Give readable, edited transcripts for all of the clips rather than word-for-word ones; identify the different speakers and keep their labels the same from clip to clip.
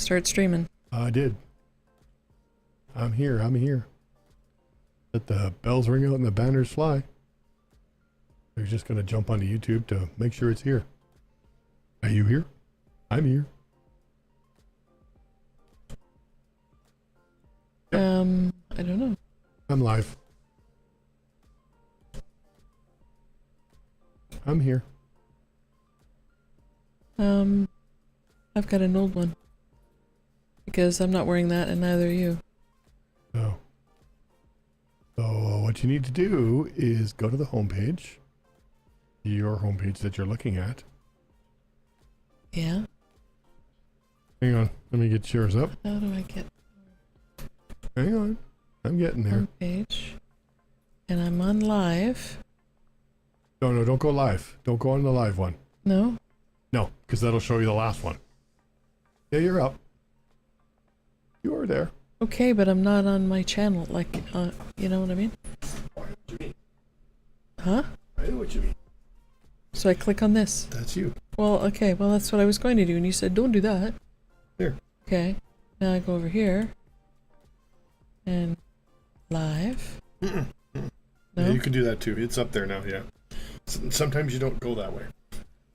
Speaker 1: start streaming.
Speaker 2: I did. I'm here. I'm here. Let the bells ring out and the banners fly. They're just going to jump onto YouTube to make sure it's here. Are you here? I'm here.
Speaker 1: I don't know.
Speaker 2: I'm live. I'm here.
Speaker 1: I've got an old one. Because I'm not wearing that and neither are you.
Speaker 2: Oh. So what you need to do is go to the homepage. Your homepage that you're looking at.
Speaker 1: Yeah?
Speaker 2: Hang on. Let me get yours up.
Speaker 1: How do I get
Speaker 2: Hang on. I'm getting there.
Speaker 1: homepage? And I'm on live.
Speaker 2: No, don't go live. Don't go on the live one.
Speaker 1: No?
Speaker 2: No, because that'll show you the last one. Yeah, you're up. You are there.
Speaker 1: Okay, but I'm not on my channel. Like, you know what I mean?
Speaker 2: I know what you mean.
Speaker 1: Huh?
Speaker 2: I know what you mean.
Speaker 1: So I click on this.
Speaker 2: That's you.
Speaker 1: Well, okay, well that's what I was going to do, and you said don't do that.
Speaker 2: Here.
Speaker 1: Okay, now I go over here, and live. No?
Speaker 2: Yeah, you can do that too. It's up there now, yeah. Sometimes you don't go that way.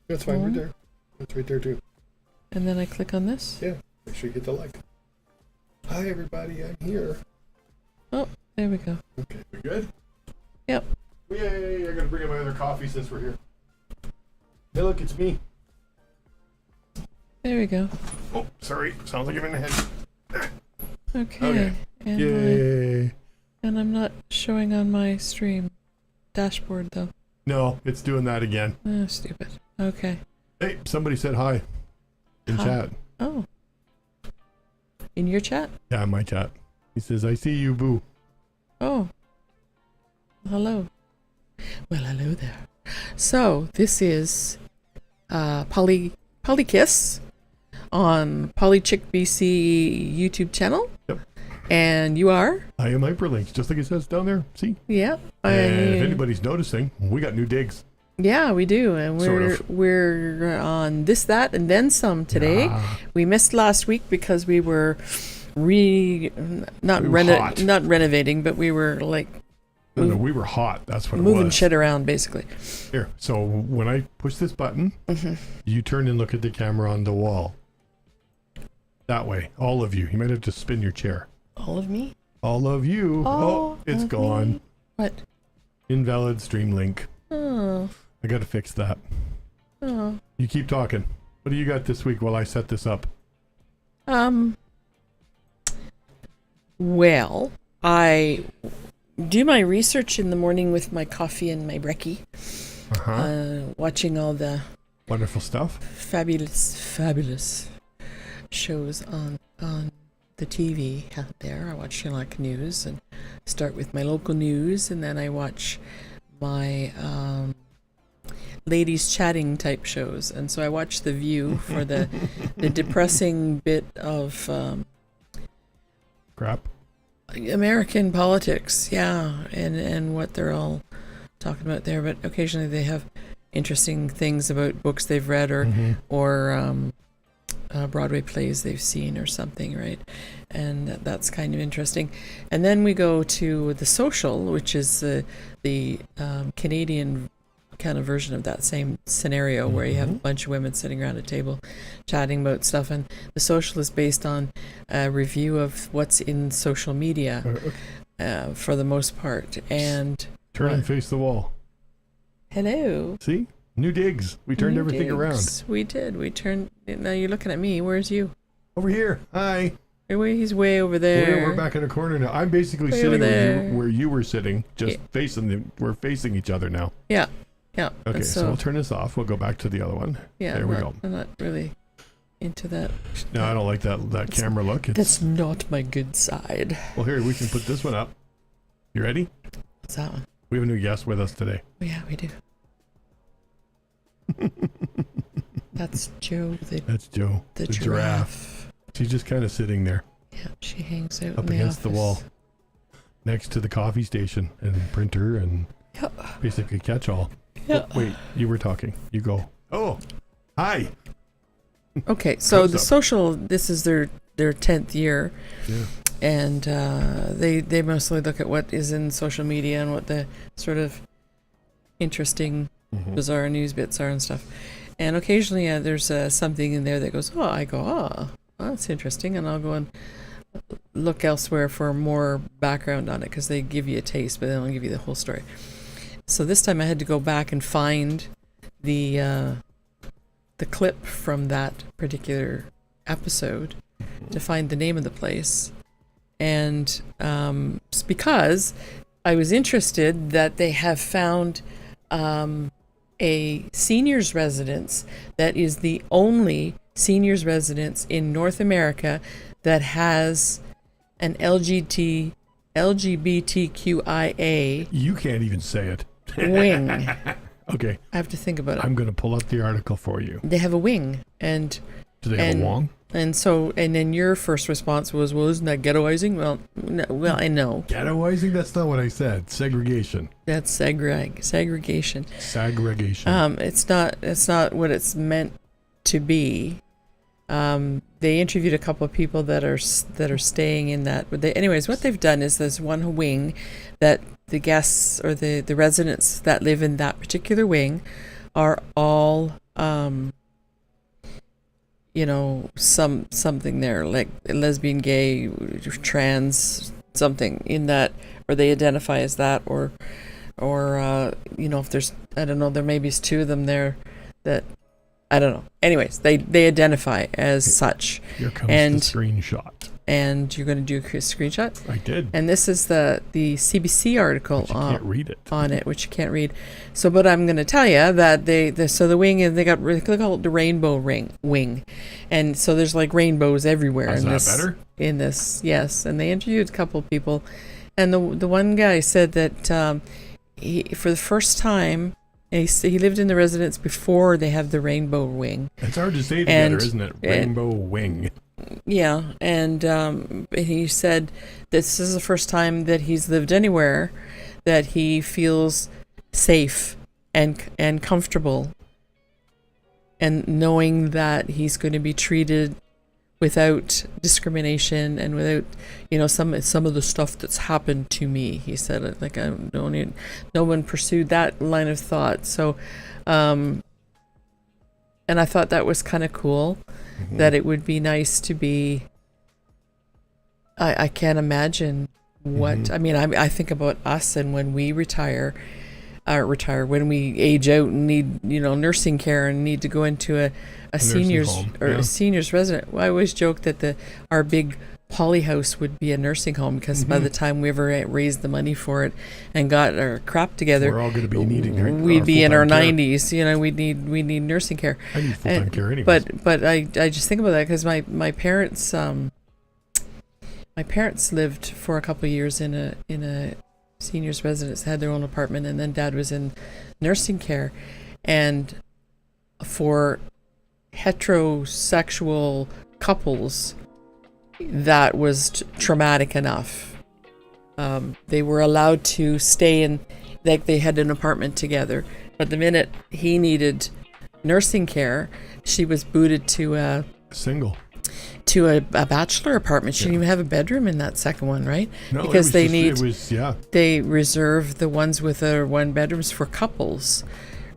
Speaker 2: That's fine, right there. That's right there too.
Speaker 1: And then I click on this?
Speaker 2: Yeah, make sure you hit the like. Hi everybody, I'm here.
Speaker 1: Oh, there we go.
Speaker 2: Okay, we good?
Speaker 1: Yep.
Speaker 2: Yay, I gotta bring in my other coffee since we're here. Hey look, it's me.
Speaker 1: There we go.
Speaker 2: Oh, sorry, sounds like I'm in the head.
Speaker 1: Okay. And
Speaker 2: Yay.
Speaker 1: and I'm not showing on my stream dashboard though.
Speaker 2: No, it's doing that again.
Speaker 1: Oh, stupid. Okay.
Speaker 2: Hey, somebody said hi in
Speaker 1: Hi.
Speaker 2: chat.
Speaker 1: Oh. In your chat?
Speaker 2: Yeah, my chat. He says, I see you, boo.
Speaker 1: Oh. Hello. Well, hello there. So, this is Polykiss on Polychick BC YouTube channel.
Speaker 2: Yep.
Speaker 1: And you are?
Speaker 2: I am hyperlynx, just like it says down there. See?
Speaker 1: Yeah.
Speaker 2: And if anybody's noticing, we got new digs.
Speaker 1: Yeah, we do, and we're on this, that, and then some today.
Speaker 2: Yeah.
Speaker 1: We missed last week because we were not renovating, but we were like
Speaker 2: No, we were hot. That's what it was.
Speaker 1: moving shit around, basically.
Speaker 2: Here, so when I push this button, you turn and look at the camera on the wall. That way, all of you. You might have to spin your chair.
Speaker 1: All of me?
Speaker 2: All of you. Oh, it's gone.
Speaker 1: Me? What?
Speaker 2: Invalid stream link.
Speaker 1: Oh.
Speaker 2: I gotta fix that.
Speaker 1: Oh.
Speaker 2: You keep talking. What do you got this week while I set this up?
Speaker 1: Well, I do my research in the morning with my coffee and my brekkie. Watching all the
Speaker 2: Wonderful stuff.
Speaker 1: fabulous shows on the TV out there. I watch like news and start with my local news, and then I watch my ladies chatting type shows, and so I watch The View for the depressing bit of
Speaker 2: Crap.
Speaker 1: American politics, yeah, and what they're all talking about there. But occasionally they have interesting things about books they've read or Broadway plays they've seen or something, right? And that's kind of interesting. And then we go to The Social, which is the Canadian kind of version of that same scenario where you have a bunch of women sitting around a table chatting about stuff. And The Social is based on a review of what's in social media for the most part. And
Speaker 2: turn and face the wall.
Speaker 1: Hello.
Speaker 2: See? New digs. We turned everything around.
Speaker 1: We did. We turned. Now you're looking at me. Where's you?
Speaker 2: Over here. Hi.
Speaker 1: He's way over there.
Speaker 2: We're back in a corner now. I'm basically
Speaker 1: Way
Speaker 2: sitting
Speaker 1: over
Speaker 2: where you were sitting, just facing we're facing each other now.
Speaker 1: Yeah. Yeah.
Speaker 2: Okay, so we'll turn this off. We'll go back to the other one.
Speaker 1: Yeah.
Speaker 2: There we go.
Speaker 1: I'm not really into that.
Speaker 2: No, I don't like that camera look.
Speaker 1: That's not my good side.
Speaker 2: Well, here, we can put this one up. You ready?
Speaker 1: What's that one?
Speaker 2: We have a new guest with us today.
Speaker 1: Oh, yeah, we do. That's Joe.
Speaker 2: That's Joe.
Speaker 1: The giraffe.
Speaker 2: She's just kind of sitting there.
Speaker 1: Yeah, she hangs out
Speaker 2: up
Speaker 1: in
Speaker 2: against
Speaker 1: the
Speaker 2: wall, next to the coffee station and printer and basically catch-all.
Speaker 1: Yeah.
Speaker 2: Oh, wait, you were talking. You go. Oh, hi.
Speaker 1: Okay, so the
Speaker 2: Close-up.
Speaker 1: social, this is their 10th year,
Speaker 2: Yeah.
Speaker 1: and they mostly look at what is in social media and what the sort of interesting,
Speaker 2: Mhm.
Speaker 1: bizarre news bits are and stuff. And occasionally there's something in there that goes, that's interesting, and I'll go and look elsewhere for more background on it because they give you a taste, but they don't give you the whole story. So this time I had to go back and find the clip from that particular episode to find the name of the place, and it's because I was interested that they have found a seniors residence that is the only seniors residence in North America that has an LGBTQIA
Speaker 2: You can't even say it.
Speaker 1: wing. I
Speaker 2: Okay,
Speaker 1: have to think about it.
Speaker 2: I'm going to pull up the article for you.
Speaker 1: They have a wing, and
Speaker 2: Do they have a wong?
Speaker 1: and then your first response was, well, isn't that ghettoizing? Well, no, I know
Speaker 2: Ghettoizing? That's not what I said. Segregation.
Speaker 1: that's segregation.
Speaker 2: Segregation.
Speaker 1: It's not what it's meant to be. They interviewed a couple of people that are staying in that. But anyways, what they've done is there's one wing that the guests or the residents that live in that particular wing are all something there, like lesbian, gay, trans, something in that, or they identify as that, or if there's, I don't know, there maybe is two of them there that, I don't know. Anyways, they identify as such.
Speaker 2: Here comes the screenshot.
Speaker 1: And you're going to do a screenshot?
Speaker 2: I did.
Speaker 1: And this is the CBC article
Speaker 2: But you can't read it.
Speaker 1: on it, which you can't read. So, but I'm going to tell you that the wing, they call it the rainbow wing, and so there's like rainbows everywhere.
Speaker 2: Is
Speaker 1: in
Speaker 2: that
Speaker 1: this,
Speaker 2: better?
Speaker 1: In this, yes. And they interviewed a couple of people, and the one guy said that he, for the first time, and he lived in the residence before they have the rainbow wing.
Speaker 2: It's hard to say together, isn't it? Rainbow wing.
Speaker 1: Yeah, and he said this is the first time that he's lived anywhere that he feels safe and comfortable, and knowing that he's going to be treated without discrimination and without, some of the stuff that's happened to me. He said, like, no one pursued that line of thought. So, and I thought that was kind of cool. Mm-hmm. That it would be nice to be. I can't imagine what. Mm-hmm. I mean, I think about us, and when we retire, when we age out and need nursing care and need to go into a seniors home. Or a seniors resident. Well, I always joke that our big poly house would be a nursing home, because by the time we ever raised the money for it and got our crap together,
Speaker 2: we're all going to be needing.
Speaker 1: We'd be in our 90s. We need nursing care.
Speaker 2: I need full-time care anyways.
Speaker 1: But I just think about that because my parents lived for a couple of years in a seniors residence, had their own apartment, and then Dad was in nursing care, and for heterosexual couples, that was traumatic enough. They were allowed to stay in, like they had an apartment together, but the minute he needed nursing care, she was booted to a bachelor apartment. She didn't even have a bedroom in that second one, right?
Speaker 2: No,
Speaker 1: because
Speaker 2: they
Speaker 1: reserve the ones with one bedrooms for couples,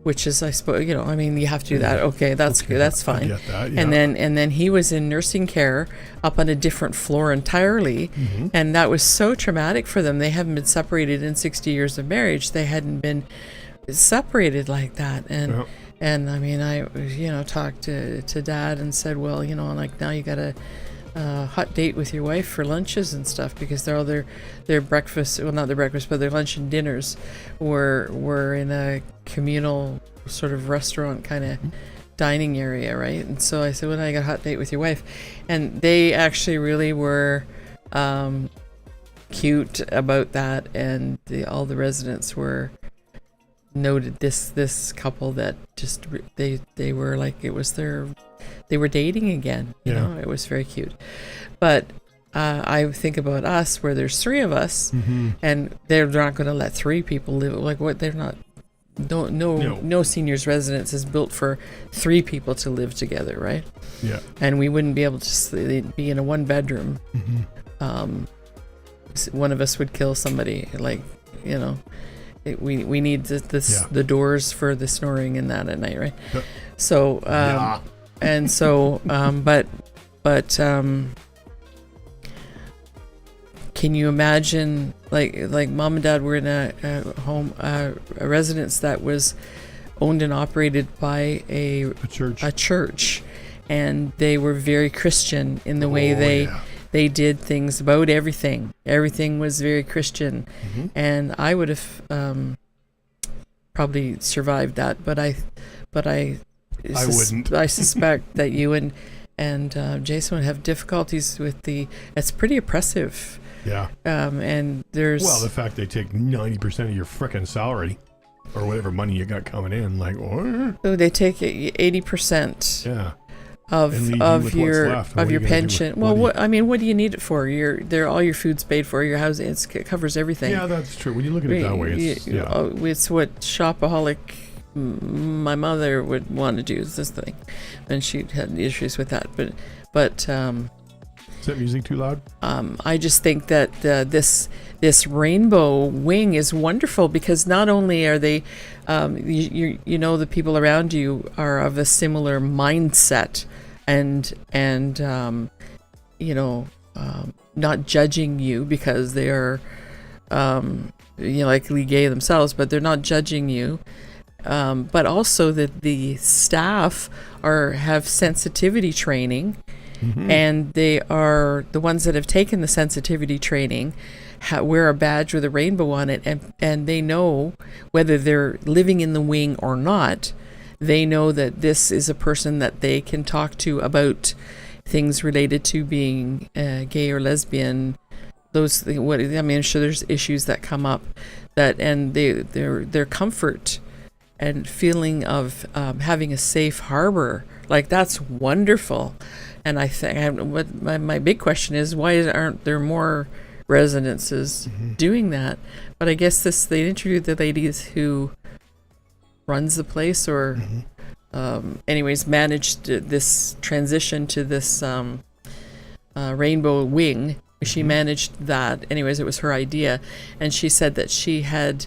Speaker 1: which is, I suppose, you have to do that. Okay, that's good. That's fine.
Speaker 2: I get that, yeah.
Speaker 1: And then he was in nursing care up on a different floor entirely, and that was so traumatic for them. They haven't been separated in 60 years of marriage. They hadn't been separated like that, and I mean, I talked to Dad and said, well, like now you got a hot date with your wife for lunches and stuff, because they're all their breakfast, well, not their breakfast, but their lunch and dinners were in a communal sort of restaurant kind of dining area, right? And so I said, well, now you got a hot date with your wife, and they actually really were cute about that, and all the residents were noted this couple that just they were like, it was they were dating again. It was very cute. But I think about us, where there's three of us, and they're not going to let three people live. Like, what? They're not no seniors residence is built for 3 people to live together, right?
Speaker 2: Yeah.
Speaker 1: And we wouldn't be able to be in a 1-bedroom. One of us would kill somebody, like, you know. We need the doors for the snoring and that at night, right? So and so but can you imagine, like mom and dad were in a home, a residence that was owned and operated by a church, and they were very Christian in the way they did things about everything. Everything was very Christian, and I would have probably survived that, but I wouldn't. I suspect that you and Jason would have difficulties with it's pretty oppressive.
Speaker 2: Yeah.
Speaker 1: And there's...
Speaker 2: Well, the fact they take 90% of your frickin' salary, or whatever money you got coming in, like, what?
Speaker 1: So they take 80%.
Speaker 2: Yeah.
Speaker 1: Of your pension. Well, what do you need it for? All your food's paid for. Your house, it covers everything.
Speaker 2: Yeah, that's true. When you look at it that way,
Speaker 1: it's what shopaholic my mother would want to do, is this thing, and she had issues with that. But
Speaker 2: is that music too loud?
Speaker 1: I just think that this rainbow wing is wonderful, because not only are they, the people around you are of a similar mindset, and not judging you because they are, likely gay themselves, but they're not judging you. But also that the staff have sensitivity training. And they are the ones that have taken the sensitivity training, wear a badge with a rainbow on it, and they know, whether they're living in the wing or not, they know that this is a person that they can talk to about things related to being gay or lesbian. I'm sure there's issues that come up, and their comfort and feeling of having a safe harbor, like, that's wonderful. And I think what my big question is, why aren't there more residences doing that? But I guess they interviewed the ladies who runs the place, or anyways, managed this transition to this rainbow wing. She managed that. Anyways, it was her idea, and she said that she had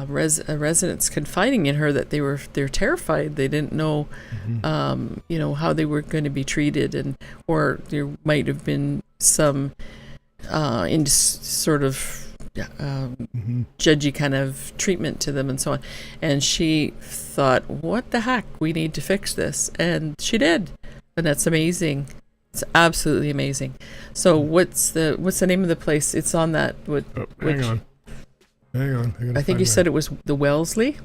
Speaker 1: residents confiding in her that they're terrified. They didn't know, how they were going to be treated, or there might have been some sort of judgy kind of treatment to them, and so on. And she thought, "What the heck? We need to fix this," and she did, and that's amazing. It's absolutely amazing. So, what's the name of the place? It's on that.
Speaker 2: Hang on.
Speaker 1: I think you said it was the Wellesley?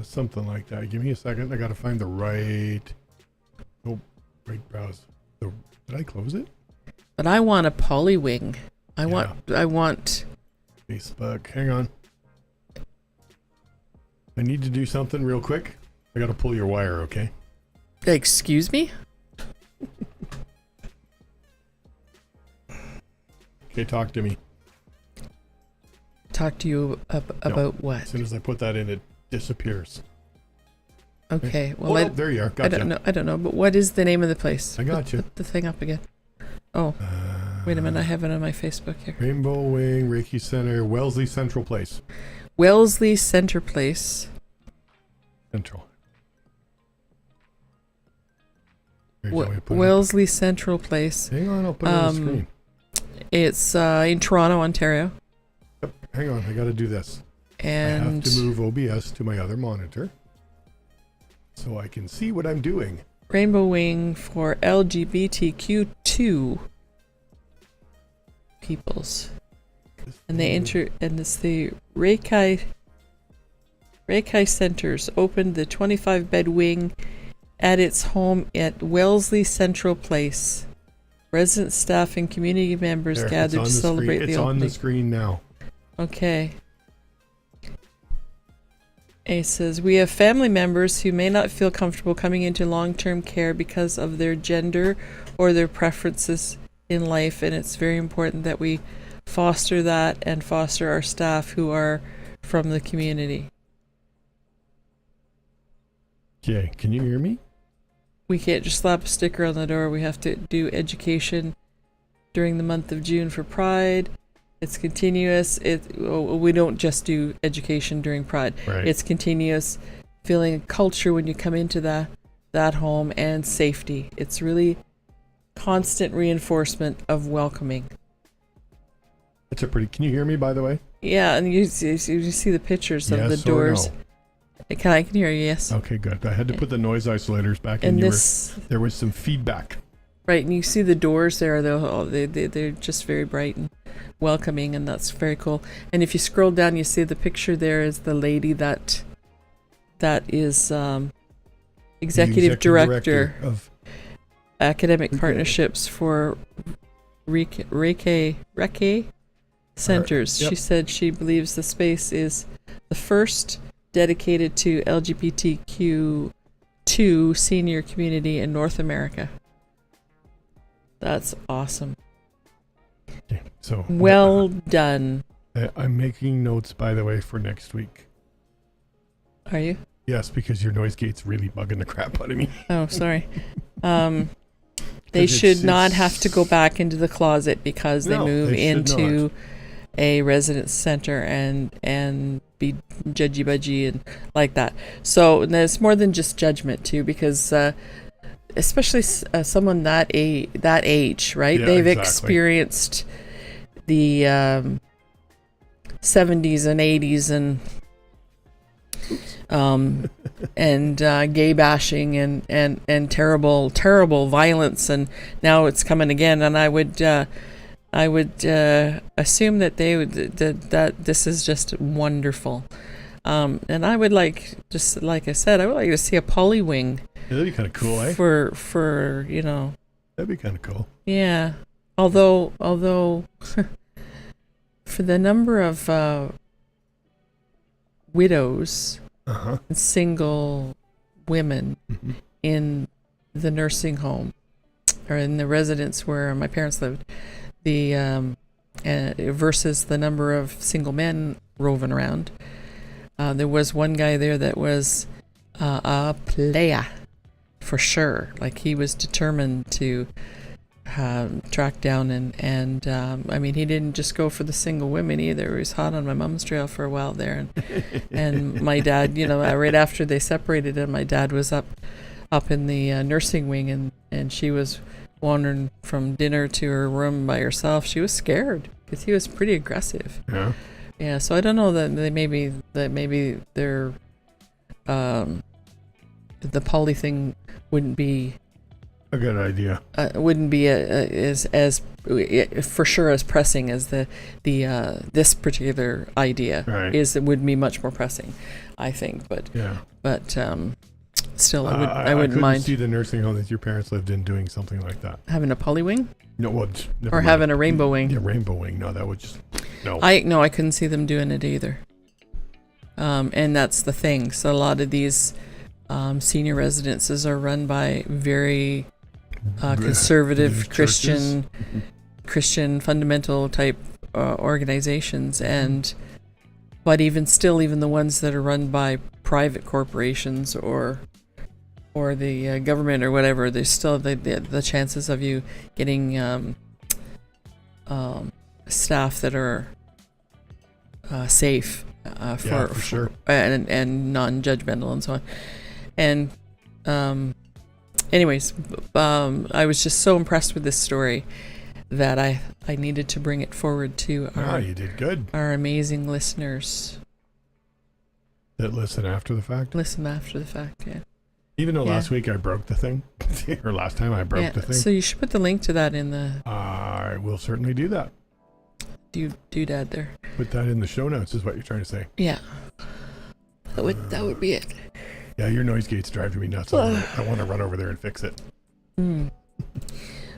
Speaker 2: Something like that. Give me a second. I got to find the right browse. Did I close it?
Speaker 1: But I want a polywing. I want
Speaker 2: Facebook. Hang on. I need to do something real quick. I got to pull your wire, okay?
Speaker 1: Excuse me?
Speaker 2: Okay, talk to me.
Speaker 1: Talk to you about what?
Speaker 2: As soon as I put that in, it disappears.
Speaker 1: Okay. Well,
Speaker 2: there you are. Gotcha.
Speaker 1: I don't know. But what is the name of the place?
Speaker 2: I got you.
Speaker 1: Put the thing up again. Oh, wait a minute. I have it on my Facebook here.
Speaker 2: Rainbow Wing, Reiki Center, Wellesley Central Place.
Speaker 1: Wellesley Center Place.
Speaker 2: Central.
Speaker 1: Wellesley Central Place.
Speaker 2: Hang on, I'll put it on the screen.
Speaker 1: It's in Toronto, Ontario.
Speaker 2: Yep. Hang on, I got to do this.
Speaker 1: And
Speaker 2: I have to move OBS to my other monitor so I can see what I'm doing.
Speaker 1: Rainbow Wing for LGBTQ2 peoples. And they and it's the Reiki Centers opened the 25-bed wing at its home at Wellesley Central Place. Resident staff and community members gathered to celebrate the opening.
Speaker 2: It's on the screen now.
Speaker 1: Okay. It says, we have family members who may not feel comfortable coming into long-term care because of their gender or their preferences in life, and it's very important that we foster that and foster our staff who are from the community.
Speaker 2: Okay, can you hear me?
Speaker 1: We can't just slap a sticker on the door. We have to do education during the month of June for Pride. It's continuous. We don't just do education during Pride.
Speaker 2: Right.
Speaker 1: It's continuous, feeling a culture when you come into that home, and safety. It's really constant reinforcement of welcoming.
Speaker 2: It's a pretty. Can you hear me, by the way?
Speaker 1: Yeah, and you see the pictures of the doors.
Speaker 2: Or no?
Speaker 1: I can hear you. Yes.
Speaker 2: Okay, good. I had to put the noise isolators back
Speaker 1: And
Speaker 2: in.
Speaker 1: this,
Speaker 2: There was some feedback.
Speaker 1: right, and you see the doors there. They're just very bright and welcoming, and that's very cool. And if you scroll down, you see the picture. There is the lady that is executive director
Speaker 2: of
Speaker 1: academic partnerships for Reiki centers.
Speaker 2: Yep.
Speaker 1: She said she believes the space is the first dedicated to LGBTQ2 senior community in North America. That's awesome.
Speaker 2: Okay, so
Speaker 1: Well done.
Speaker 2: I'm making notes, by the way, for next week.
Speaker 1: Are you?
Speaker 2: Yes, because your noise gate's really bugging the crap out of me.
Speaker 1: Oh, sorry. They should not have to go back into the closet because they move into a residence center and be judgy budgy and like that. So there's more than just judgment too, because especially someone that age, right?
Speaker 2: Yeah,
Speaker 1: They've
Speaker 2: exactly.
Speaker 1: experienced the 70s and 80s and gay bashing and terrible violence, and now it's coming again. And I would assume that they would that this is just wonderful. And I would like, just like I said, I would like to see a polywing.
Speaker 2: Yeah, that'd be kind of cool, eh?
Speaker 1: For you know.
Speaker 2: That'd be kind of cool.
Speaker 1: Yeah. Although for the number of widows and single women in the nursing home or in the residence where my parents lived, versus the number of single men roving around. There was one guy there that was a player for sure. Like, he was determined to track down and I mean, he didn't just go for the single women either. He was hot on my mom's trail for a while there, and my dad, right after they separated, and my dad was up in the nursing wing, and she was wandering from dinner to her room by herself. She was scared because he was pretty aggressive. Yeah, so I don't know that maybe they're the poly thing wouldn't be
Speaker 2: a good idea.
Speaker 1: Wouldn't be as for sure as pressing as the this particular idea.
Speaker 2: Right.
Speaker 1: It would be much more pressing, I think. But still, I wouldn't mind.
Speaker 2: See the nursing home that your parents lived in doing something like that.
Speaker 1: Having a poly wing?
Speaker 2: No, well, never
Speaker 1: or
Speaker 2: mind.
Speaker 1: having a rainbow wing?
Speaker 2: Yeah, rainbow wing. No, that would just no.
Speaker 1: I couldn't see them doing it either. And that's the thing. So a lot of these senior residences are run by very conservative Christian fundamental type organizations, but even the ones that are run by private corporations or the government or whatever, there's still the chances of you getting staff that are safe for
Speaker 2: sure,
Speaker 1: and non-judgmental and so on. And anyways, I was just so impressed with this story that I needed to bring it forward to
Speaker 2: you did good.
Speaker 1: Our amazing listeners.
Speaker 2: That listen after the fact?
Speaker 1: Listen after the fact, yeah.
Speaker 2: Even though last week I broke the thing, or last time I broke the thing.
Speaker 1: So you should put the link to that in the...
Speaker 2: I will certainly do that.
Speaker 1: Doodad there.
Speaker 2: Put that in the show notes is what you're trying to say.
Speaker 1: Yeah. That would be it.
Speaker 2: Yeah, your noise gate's driving me nuts. I want to run over there and fix it.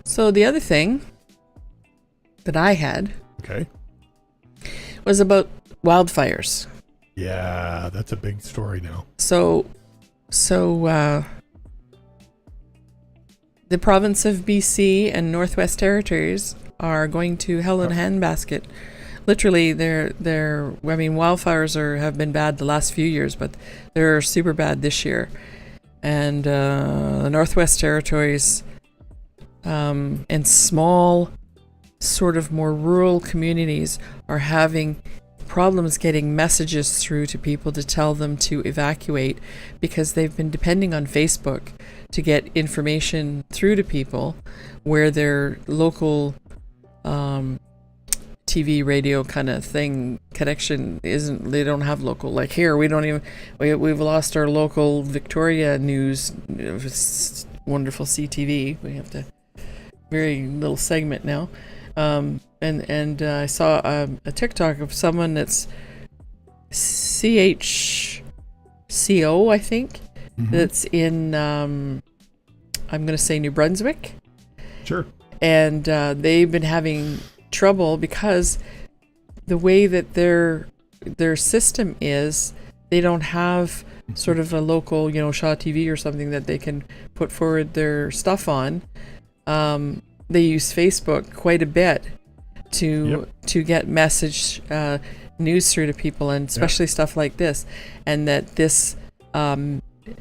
Speaker 1: So the other thing that I had was about wildfires.
Speaker 2: Yeah, that's a big story now.
Speaker 1: So the province of BC and Northwest Territories are going to hell in a handbasket. Literally, wildfires have been bad the last few years, but they're super bad this year. and the Northwest Territories, and small, sort of more rural communities are having problems getting messages through to people to tell them to evacuate, because they've been depending on Facebook to get information through to people where their local TV, radio kind of thing connection isn't. They don't have local. Like here, we don't even. We've lost our local Victoria news. Wonderful CTV. We have to very little segment now. And I saw a TikTok of someone that's CHCO, I think, that's in I'm going to say New Brunswick.
Speaker 2: Sure.
Speaker 1: And they've been having trouble because the way that their system is, they don't have sort of a local, Shaw TV or something that they can put forward their stuff on. They use Facebook quite a bit to get message news through to people, and especially stuff like this, and that this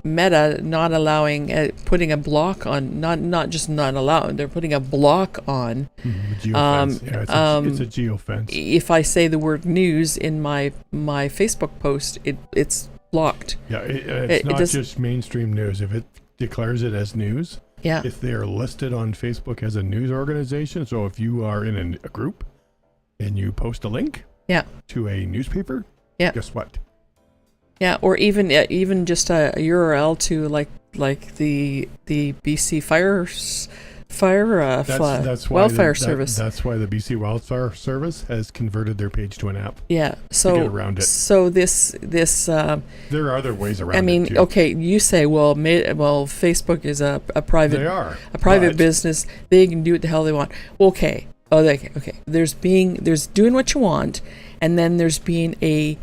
Speaker 1: Meta not allowing, putting a block on, not just not allowing, they're putting a block on.
Speaker 2: Geofence. It's a geofence.
Speaker 1: If I say the word news in my Facebook post, it's blocked.
Speaker 2: Yeah, it's not just mainstream news. If it declares it as news, if they are listed on Facebook as a news organization, so if you are in a group and you post a link to a newspaper, guess what?
Speaker 1: Yeah, or even just a URL to like the BC wildfire service.
Speaker 2: That's why the BC Wildfire Service has converted their page to an app.
Speaker 1: Yeah, so
Speaker 2: to get around it.
Speaker 1: So this
Speaker 2: there are other ways around.
Speaker 1: I mean,
Speaker 2: it too.
Speaker 1: okay, you say, well, Facebook is a private.
Speaker 2: They are
Speaker 1: a private business. They can do what the hell they want. Okay. There's doing what you want, and then there's being a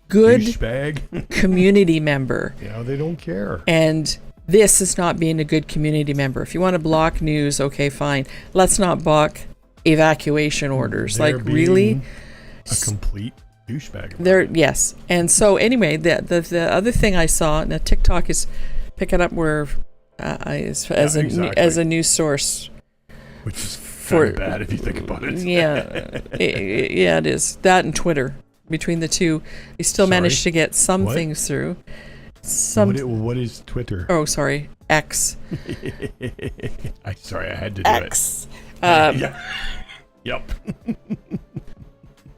Speaker 1: good
Speaker 2: douchebag
Speaker 1: community member.
Speaker 2: Yeah, they don't care.
Speaker 1: And this is not being a good community member. If you want to block news, okay, fine. Let's not block evacuation orders.
Speaker 2: They're
Speaker 1: really,
Speaker 2: a complete douchebag.
Speaker 1: Yes. And so anyway, the other thing I saw, now TikTok is picking up where as a news source,
Speaker 2: which is kind of bad if you think about it.
Speaker 1: It is. That and Twitter. Between the two, they still managed to get some things through.
Speaker 2: What is Twitter?
Speaker 1: Oh, sorry, X.
Speaker 2: I had to do
Speaker 1: X.
Speaker 2: Yep.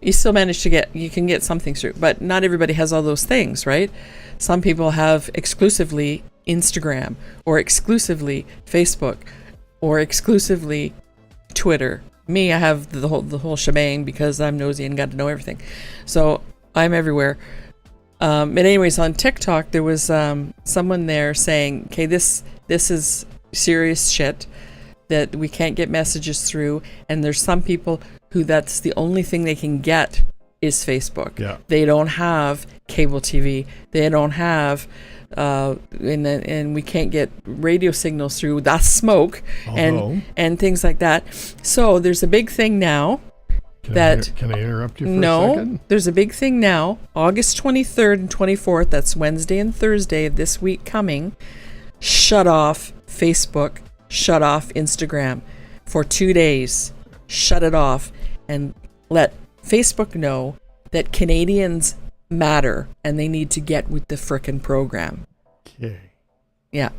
Speaker 1: You still manage to you can get something through, but not everybody has all those things, right? Some people have exclusively Instagram, or exclusively Facebook, or exclusively Twitter. Me, I have the whole shebang because I'm nosy and got to know everything. So I'm everywhere. But anyways, on TikTok, there was someone there saying, okay, this is serious shit, that we can't get messages through. And there's some people who that's the only thing they can get is Facebook.
Speaker 2: Yeah.
Speaker 1: They don't have cable TV. They don't have... and we can't get radio signals through. That's smoke and things like that. So there's a big thing now. Can
Speaker 2: I interrupt you for a second?
Speaker 1: No, there's a big thing now. August 23rd and 24th. That's Wednesday and Thursday of this week coming. Shut off Facebook. Shut off Instagram for 2 days. Shut it off and let Facebook know that Canadians matter and they need to get with the frickin' program.
Speaker 2: Okay.
Speaker 1: Yeah.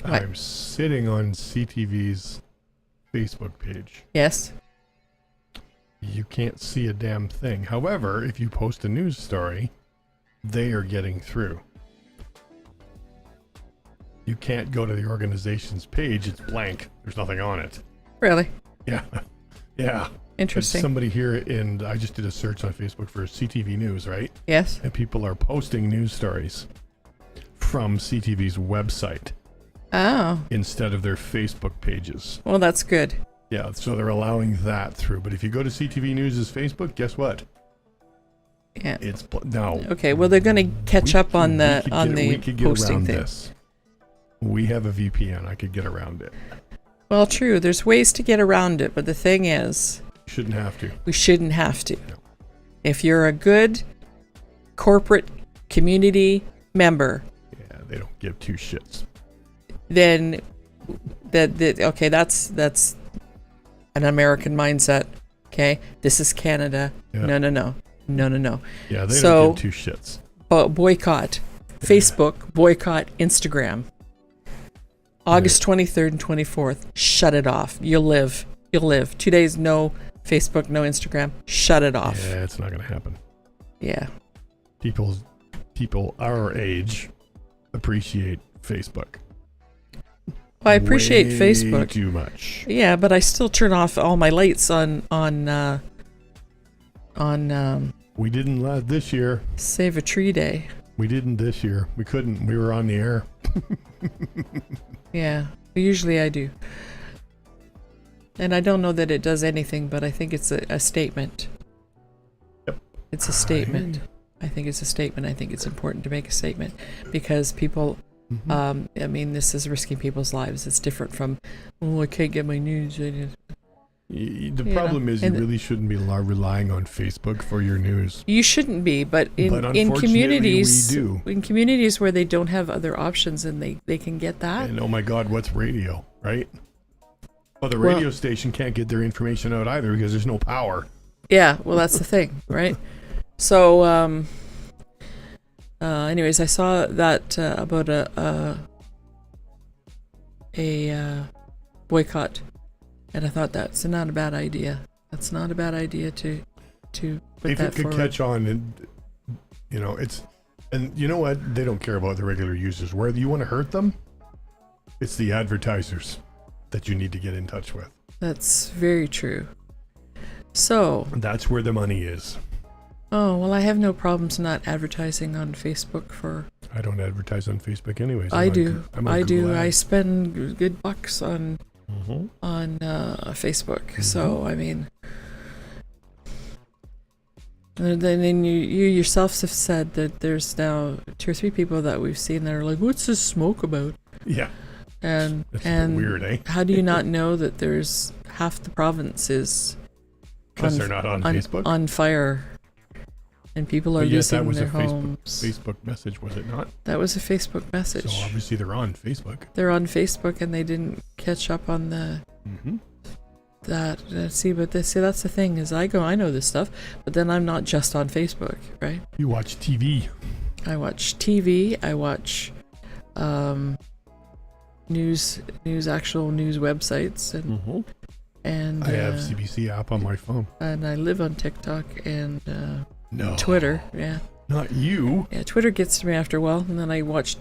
Speaker 2: I'm sitting on CTV's Facebook page.
Speaker 1: Yes.
Speaker 2: You can't see a damn thing. However, if you post a news story, they are getting through. You can't go to the organization's page. It's blank. There's nothing on it.
Speaker 1: Really?
Speaker 2: Yeah. Yeah.
Speaker 1: Interesting.
Speaker 2: Somebody here, and I just did a search on Facebook for CTV News, right?
Speaker 1: Yes.
Speaker 2: And people are posting news stories from CTV's website.
Speaker 1: Oh.
Speaker 2: Instead of their Facebook pages.
Speaker 1: Well, that's good.
Speaker 2: Yeah, so they're allowing that through. But if you go to CTV News' Facebook, guess what?
Speaker 1: Yeah.
Speaker 2: It's no.
Speaker 1: Okay, well, they're going to catch up on the
Speaker 2: we could get
Speaker 1: posting
Speaker 2: around
Speaker 1: thing.
Speaker 2: This. We have a VPN. I could get around it.
Speaker 1: Well, true. There's ways to get around it, but the thing is...
Speaker 2: Shouldn't have to.
Speaker 1: We shouldn't have to.
Speaker 2: No.
Speaker 1: If you're a good corporate community member,
Speaker 2: they don't give two shits.
Speaker 1: Then okay, that's an American mindset. Okay, this is Canada.
Speaker 2: Yeah.
Speaker 1: No.
Speaker 2: Yeah, they
Speaker 1: So-
Speaker 2: don't give two shits.
Speaker 1: Boycott Facebook, boycott Instagram. August 23rd and 24th. Shut it off. You'll live. 2 days, no Facebook, no Instagram. Shut it off.
Speaker 2: Yeah, it's not going to happen.
Speaker 1: Yeah.
Speaker 2: People our age appreciate Facebook.
Speaker 1: Well, I appreciate
Speaker 2: Way
Speaker 1: Facebook.
Speaker 2: too much.
Speaker 1: Yeah, but I still turn off all my lights on
Speaker 2: We didn't this year.
Speaker 1: Save a Tree Day.
Speaker 2: We didn't this year. We couldn't. We were on the air.
Speaker 1: Yeah, usually I do. And I don't know that it does anything, but I think it's a statement.
Speaker 2: Yep.
Speaker 1: It's a statement. I think it's a statement. I think it's important to make a statement because people, I mean, this is risking people's lives. It's different from, oh, I can't get my news.
Speaker 2: The problem is you really shouldn't be relying on Facebook for your news.
Speaker 1: You shouldn't be, but in
Speaker 2: unfortunately,
Speaker 1: communities,
Speaker 2: we do.
Speaker 1: in communities where they don't have other options and they can get that.
Speaker 2: And oh my God, what's radio, right? Well, the radio station can't get their information out either because there's no power.
Speaker 1: Yeah, well, that's the thing, right? So, anyways, I saw that about a boycott, and I thought that's not a bad idea. That's not a bad idea to put
Speaker 2: If
Speaker 1: that
Speaker 2: it could
Speaker 1: forward.
Speaker 2: catch on, and and you know what? They don't care about the regular users. Where you want to hurt them, it's the advertisers that you need to get in touch with.
Speaker 1: That's very true. So,
Speaker 2: That's where the money is.
Speaker 1: oh, well, I have no problems not advertising on Facebook for...
Speaker 2: I don't advertise on Facebook anyways.
Speaker 1: I do.
Speaker 2: I'm on
Speaker 1: I do.
Speaker 2: Google
Speaker 1: I
Speaker 2: Ads.
Speaker 1: spend good bucks on
Speaker 2: Mhm.
Speaker 1: Facebook. So, I mean... And then you yourself have said that there's now 2 or 3 people that we've seen that are like, what's this smoke about?
Speaker 2: Yeah.
Speaker 1: And
Speaker 2: That's a bit weird, eh?
Speaker 1: how do you not know that there's half the province is
Speaker 2: Because they're not on Facebook.
Speaker 1: on fire, and people are
Speaker 2: But yet that
Speaker 1: losing
Speaker 2: was
Speaker 1: their
Speaker 2: a
Speaker 1: homes?
Speaker 2: Facebook message, was it not?
Speaker 1: That was a Facebook message.
Speaker 2: So obviously they're on Facebook.
Speaker 1: They're on Facebook, and they didn't catch up on the that. See, that's the thing is, I know this stuff, but then I'm not just on Facebook, right?
Speaker 2: You watch TV.
Speaker 1: I watch TV. I watch actual news websites, and
Speaker 2: I have CBC app on my phone.
Speaker 1: and I live on TikTok and
Speaker 2: No.
Speaker 1: Twitter. Yeah,
Speaker 2: Not you.
Speaker 1: Twitter gets to me after a while, and then I watch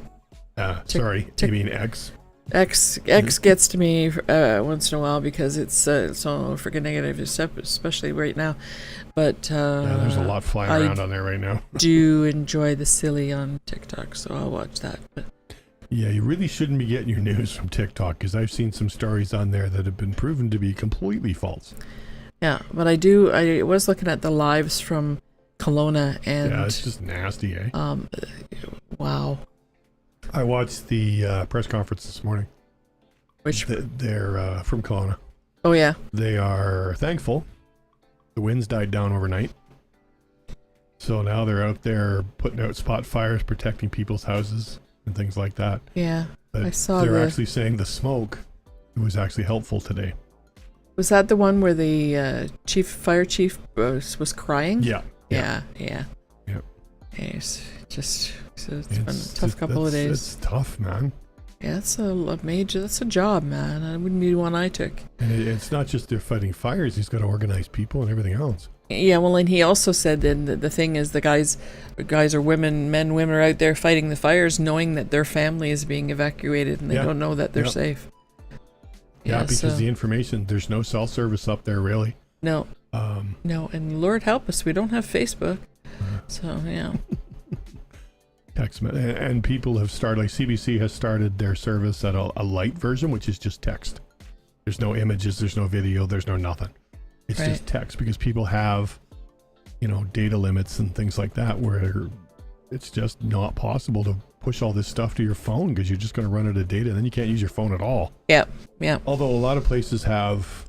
Speaker 2: Sorry, you mean X?
Speaker 1: X gets to me once in a while because it's so freaking negative, especially right now. But
Speaker 2: There's a lot flying around on there right now.
Speaker 1: do enjoy the silly on TikTok, so I'll watch that. But
Speaker 2: Yeah, you really shouldn't be getting your news from TikTok because I've seen some stories on there that have been proven to be completely false.
Speaker 1: yeah, but I was looking at the lives from Kelowna, and
Speaker 2: Yeah, it's just nasty, eh?
Speaker 1: wow.
Speaker 2: I watched the press conference this morning.
Speaker 1: Which
Speaker 2: They're from Kelowna.
Speaker 1: oh yeah,
Speaker 2: They are thankful the winds died down overnight. So now they're out there putting out spot fires, protecting people's houses and things like that.
Speaker 1: yeah.
Speaker 2: But
Speaker 1: I saw
Speaker 2: they're actually saying the smoke was actually helpful today.
Speaker 1: Was that the one where the fire chief was crying?
Speaker 2: Yeah.
Speaker 1: Yeah.
Speaker 2: Yep.
Speaker 1: It's been a tough couple of days.
Speaker 2: It's tough, man.
Speaker 1: Yeah, that's a job, man. I wouldn't be one I took.
Speaker 2: And it's not just they're fighting fires, he's got to organize people and everything else.
Speaker 1: Yeah, well, and he also said then that the thing is the guys are women are out there fighting the fires knowing that their family is being evacuated and they don't know that they're safe.
Speaker 2: Yeah, because the information, there's no cell service up there really.
Speaker 1: No. No, and Lord help us, we don't have Facebook. So, yeah.
Speaker 2: Text and people have started, like CBC has started their service at a light version, which is just text. There's no images, there's no video, there's no nothing. It's just text because people have, data limits and things like that where it's just not possible to push all this stuff to your phone because you're just going to run out of data and then you can't use your phone at all.
Speaker 1: Yeah.
Speaker 2: Although a lot of places have,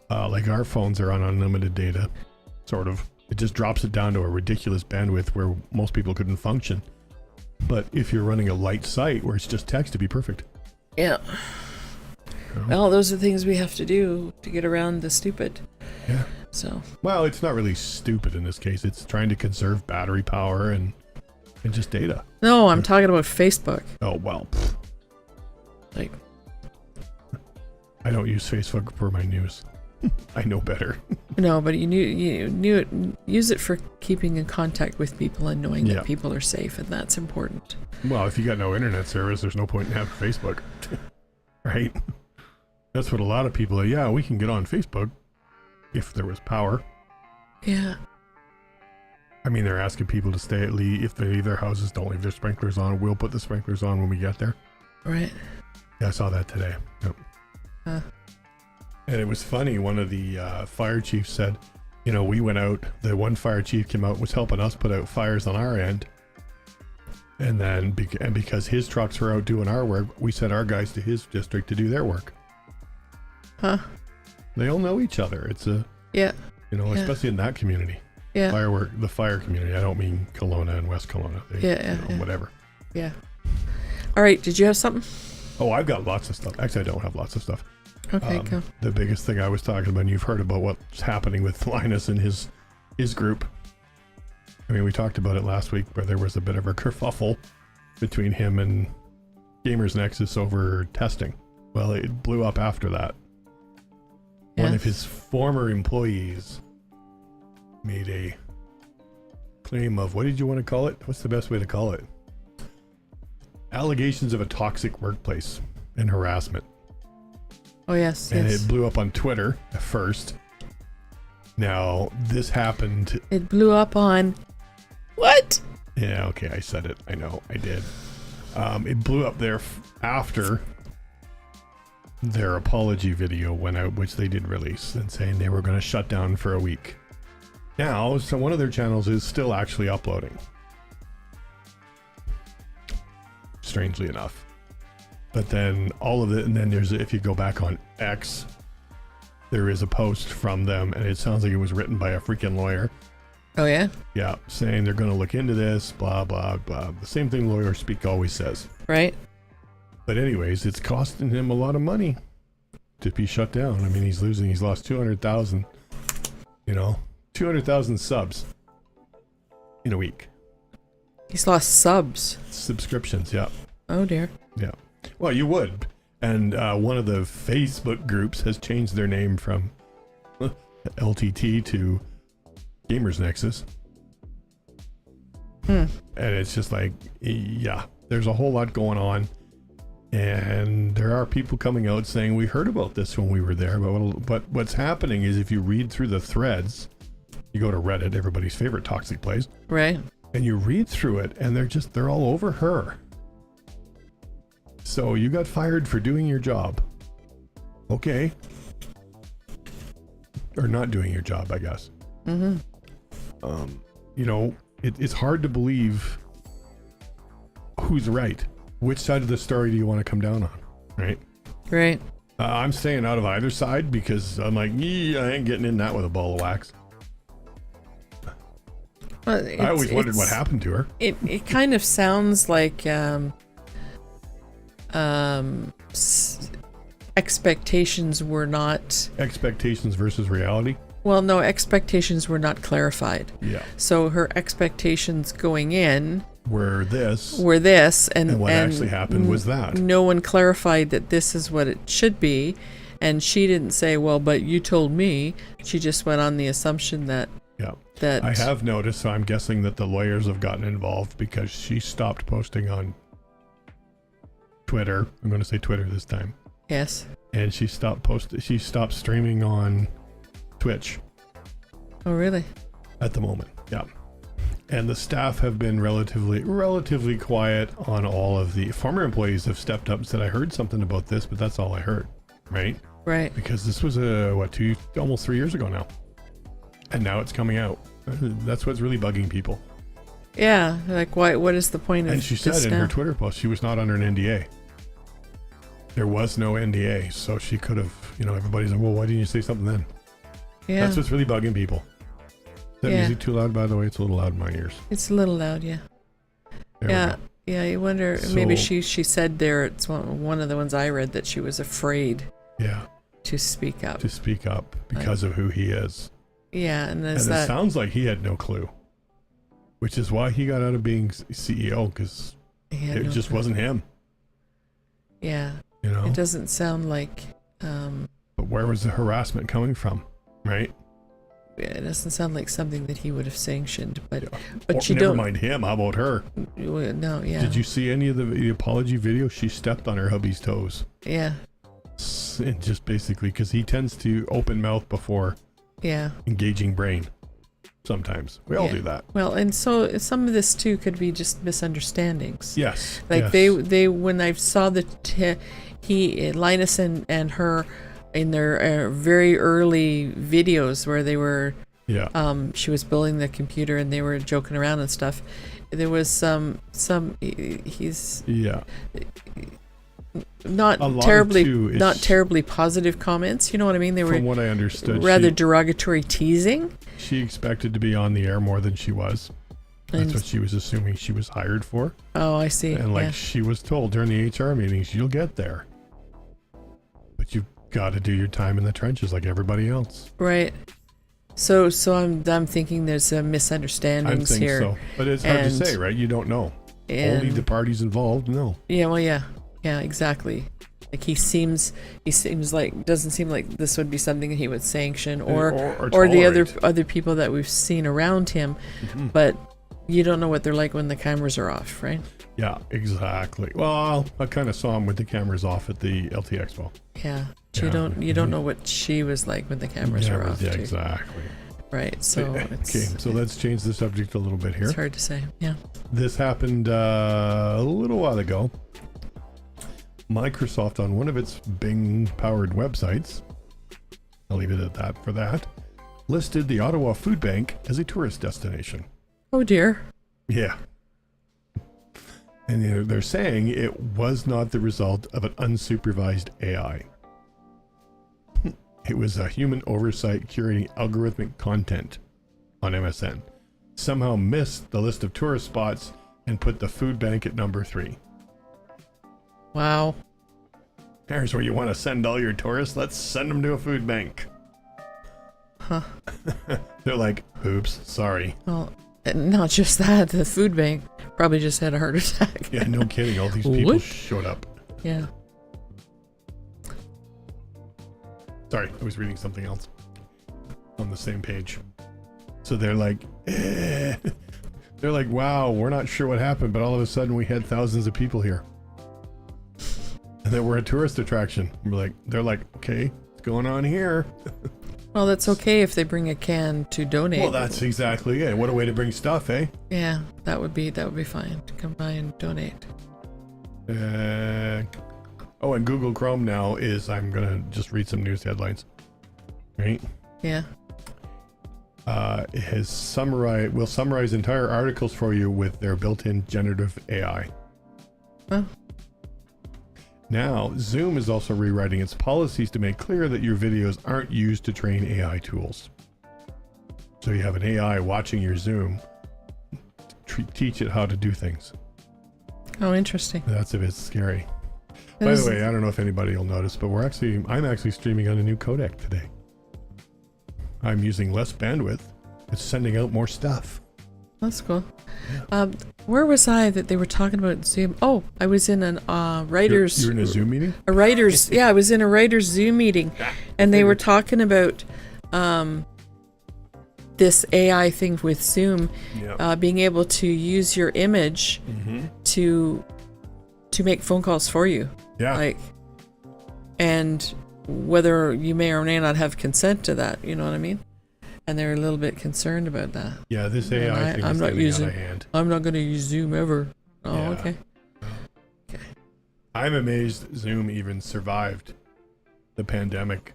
Speaker 2: like our phones are on unlimited data, sort of. It just drops it down to a ridiculous bandwidth where most people couldn't function. But if you're running a light site where it's just text, it'd be perfect.
Speaker 1: Yeah. Well, those are things we have to do to get around the stupid.
Speaker 2: Yeah.
Speaker 1: So.
Speaker 2: Well, it's not really stupid in this case. It's trying to conserve battery power and just data.
Speaker 1: No, I'm talking about Facebook.
Speaker 2: Oh, well.
Speaker 1: Like.
Speaker 2: I don't use Facebook for my news. I know better.
Speaker 1: No, but you use it for keeping in contact with people and knowing that people are safe, and that's important.
Speaker 2: Well, if you got no internet service, there's no point in having Facebook. Right? That's what a lot of people are. Yeah, we can get on Facebook if there was power.
Speaker 1: Yeah.
Speaker 2: I mean, they're asking people to stay if they leave their houses, don't leave their sprinklers on. We'll put the sprinklers on when we get there.
Speaker 1: Right.
Speaker 2: Yeah, I saw that today. Yep.
Speaker 1: Huh.
Speaker 2: And it was funny. One of the fire chiefs said, we went out. The one fire chief came out, was helping us put out fires on our end. And then, because his trucks were out doing our work, we sent our guys to his district to do their work.
Speaker 1: Huh.
Speaker 2: They all know each other. It's especially in that community.
Speaker 1: Yeah.
Speaker 2: The fire community. I don't mean Kelowna and West Kelowna. Whatever.
Speaker 1: Yeah. All right. Did you have something?
Speaker 2: Oh, I've got lots of stuff. Actually, I don't have lots of stuff.
Speaker 1: Okay, go.
Speaker 2: The biggest thing I was talking about, and you've heard about what's happening with Linus and his group. I mean, we talked about it last week where there was a bit of a kerfuffle between him and Gamers Nexus over testing. Well, it blew up after that. Yes. One of his former employees made a claim of, what did you want to call it? What's the best way to call it? Allegations of a toxic workplace and harassment.
Speaker 1: Oh, yes.
Speaker 2: And it blew up on Twitter at first. Now, this happened.
Speaker 1: It blew up on what?
Speaker 2: Yeah, okay, I said it. I know, I did. It blew up there after their apology video went out, which they did release, and saying they were going to shut down for a week. Now, so one of their channels is still actually uploading. Strangely enough. But then all of it, and then if you go back on X, there is a post from them, and it sounds like it was written by a freaking lawyer.
Speaker 1: Oh, yeah?
Speaker 2: Yeah, saying they're going to look into this, blah, blah, blah. The same thing lawyer speak always says.
Speaker 1: Right.
Speaker 2: But anyways, it's costing him a lot of money to be shut down. I mean, he's lost 200,000, 200,000 subs in a week.
Speaker 1: He's lost subs.
Speaker 2: Subscriptions, yeah.
Speaker 1: Oh, dear.
Speaker 2: Yeah. Well, you would. And one of the Facebook groups has changed their name from LTT to Gamers Nexus. And it's just like, yeah, there's a whole lot going on. And there are people coming out saying, we heard about this when we were there. But what's happening is if you read through the threads, you go to Reddit, everybody's favorite toxic place.
Speaker 1: Right.
Speaker 2: And you read through it, and they're all over her. So you got fired for doing your job. Okay. Or not doing your job, I guess.
Speaker 1: Mm-hmm.
Speaker 2: It's hard to believe who's right. Which side of the story do you want to come down on, right?
Speaker 1: Right.
Speaker 2: I'm staying out of either side because I'm like, I ain't getting in that with a ball of wax.
Speaker 1: Well,
Speaker 2: I always wondered what happened to her.
Speaker 1: It kind of sounds like expectations were not...
Speaker 2: Expectations versus reality?
Speaker 1: Well, no, expectations were not clarified.
Speaker 2: Yeah.
Speaker 1: So her expectations going in...
Speaker 2: Were this.
Speaker 1: And
Speaker 2: what actually happened was that.
Speaker 1: No one clarified that this is what it should be. And she didn't say, well, but you told me. She just went on the assumption that...
Speaker 2: Yeah.
Speaker 1: That
Speaker 2: I have noticed, so I'm guessing that the lawyers have gotten involved because she stopped posting on Twitter. I'm going to say Twitter this time.
Speaker 1: Yes.
Speaker 2: And she stopped streaming on Twitch.
Speaker 1: Oh, really?
Speaker 2: At the moment, yeah. And the staff have been relatively quiet on all of the former employees have stepped up and said, I heard something about this, but that's all I heard. Right?
Speaker 1: Right.
Speaker 2: Because this was almost 3 years ago now. And now it's coming out. That's what's really bugging people.
Speaker 1: Yeah, like what is the point of this?
Speaker 2: And she said in her Twitter post she was not under an NDA. There was no NDA, so she could have, everybody's like, well, why didn't you say something then?
Speaker 1: Yeah.
Speaker 2: That's what's really bugging people. Is that music too loud, by the way? It's a little loud in my ears.
Speaker 1: It's a little loud, yeah.
Speaker 2: There we go.
Speaker 1: Yeah, I wonder,
Speaker 2: So-
Speaker 1: maybe she said there, it's one of the ones I read, that she was afraid
Speaker 2: Yeah,
Speaker 1: to speak up.
Speaker 2: to speak up because of who he is.
Speaker 1: Yeah, and
Speaker 2: And
Speaker 1: is
Speaker 2: it
Speaker 1: that...
Speaker 2: sounds like he had no clue, which is why he got out of being CEO, because it just wasn't him.
Speaker 1: Yeah,
Speaker 2: You know,
Speaker 1: it doesn't sound like...
Speaker 2: but where was the harassment coming from, right?
Speaker 1: it doesn't sound like something that he would have sanctioned, but
Speaker 2: Or,
Speaker 1: but you
Speaker 2: never
Speaker 1: don't...
Speaker 2: mind him. How about her?
Speaker 1: No, yeah.
Speaker 2: Did you see any of the apology video? She stepped on her hubby's toes,
Speaker 1: Yeah,
Speaker 2: and just basically because he tends to open mouth before
Speaker 1: yeah.
Speaker 2: engaging brain. Sometimes we all
Speaker 1: Yeah.
Speaker 2: do that.
Speaker 1: Well, and so some of this too could be just misunderstandings.
Speaker 2: Yes,
Speaker 1: Like
Speaker 2: yes.
Speaker 1: they when I saw that Linus and her in their very early videos where they were
Speaker 2: Yeah.
Speaker 1: she was building the computer and they were joking around and stuff. There was he's
Speaker 2: Yeah.
Speaker 1: not
Speaker 2: A lot
Speaker 1: terribly
Speaker 2: too is-
Speaker 1: not terribly positive comments. You know what I mean? They were
Speaker 2: From what I understood,
Speaker 1: rather derogatory teasing.
Speaker 2: she expected to be on the air more than she was. That's
Speaker 1: And-
Speaker 2: what she was assuming she was hired for.
Speaker 1: Oh, I see.
Speaker 2: And like
Speaker 1: yeah.
Speaker 2: she was told during the HR meetings, you'll get there. But you've got to do your time in the trenches like everybody else.
Speaker 1: Right. So I'm thinking there's a
Speaker 2: I
Speaker 1: misunderstandings
Speaker 2: think
Speaker 1: here.
Speaker 2: so. But it's hard to
Speaker 1: And-
Speaker 2: say, right? You don't know.
Speaker 1: And
Speaker 2: Only the parties involved know.
Speaker 1: yeah, well, yeah, exactly. Like he seems like doesn't seem like this would be something that he would sanction or the
Speaker 2: tolerate.
Speaker 1: other people that we've seen around him.
Speaker 2: Mhm.
Speaker 1: But you don't know what they're like when the cameras are off, right?
Speaker 2: Yeah, exactly. Well, I kind of saw him with the cameras off at the LT Expo.
Speaker 1: Yeah. So
Speaker 2: Yeah.
Speaker 1: you don't know what she was like when the cameras are off.
Speaker 2: Yeah,
Speaker 1: too.
Speaker 2: exactly.
Speaker 1: Right. So it's
Speaker 2: Okay, so let's change the subject a little bit here.
Speaker 1: it's hard to say. Yeah.
Speaker 2: This happened a little while ago. Microsoft, on one of its Bing-powered websites, I'll leave it at that for that, listed the Ottawa Food Bank as a tourist destination.
Speaker 1: Oh dear.
Speaker 2: Yeah. And they're saying it was not the result of an unsupervised AI. It was a human oversight curating algorithmic content on MSN. Somehow missed the list of tourist spots and put the food bank at number 3.
Speaker 1: Wow.
Speaker 2: There's where you want to send all your tourists. Let's send them to a food bank.
Speaker 1: Huh.
Speaker 2: They're like, oops, sorry.
Speaker 1: Well, and not just that, the food bank probably just had a heart attack.
Speaker 2: Yeah, no kidding. All these people
Speaker 1: What?
Speaker 2: showed up.
Speaker 1: Yeah.
Speaker 2: Sorry, I was reading something else on the same page. So they're like, they're like, wow, we're not sure what happened, but all of a sudden we had thousands of people here. And then we're a tourist attraction. They're like, okay, what's going on here?
Speaker 1: Well, that's okay if they bring a can to donate.
Speaker 2: Well, that's exactly it. What a way to bring stuff, eh?
Speaker 1: Yeah, that would be fine to come by and donate.
Speaker 2: Oh, and Google Chrome now is, I'm going to just read some news headlines. Right?
Speaker 1: Yeah.
Speaker 2: It has will summarize entire articles for you with their built-in generative AI.
Speaker 1: Oh.
Speaker 2: Now, Zoom is also rewriting its policies to make clear that your videos aren't used to train AI tools. So you have an AI watching your Zoom, teach it how to do things.
Speaker 1: Oh, interesting.
Speaker 2: That's a bit scary. By the way, I don't know if anybody will notice, but I'm actually streaming on a new codec today. I'm using less bandwidth. It's sending out more stuff.
Speaker 1: That's cool. Where was I that they were talking about Zoom? Oh, I was in an writers.
Speaker 2: You're in a Zoom meeting?
Speaker 1: A writers. Yeah, I was in a writers Zoom meeting, and they were talking about this AI thing with Zoom,
Speaker 2: Yeah.
Speaker 1: being able to use your image to make phone calls for you.
Speaker 2: Yeah.
Speaker 1: Like, and whether you may or may not have consent to that, you know what I mean? And they're a little bit concerned about that.
Speaker 2: Yeah, this AI thing
Speaker 1: I'm
Speaker 2: is
Speaker 1: not
Speaker 2: getting
Speaker 1: using.
Speaker 2: out of hand.
Speaker 1: I'm not going to use Zoom ever. Oh,
Speaker 2: Yeah.
Speaker 1: okay.
Speaker 2: I'm amazed Zoom even survived the pandemic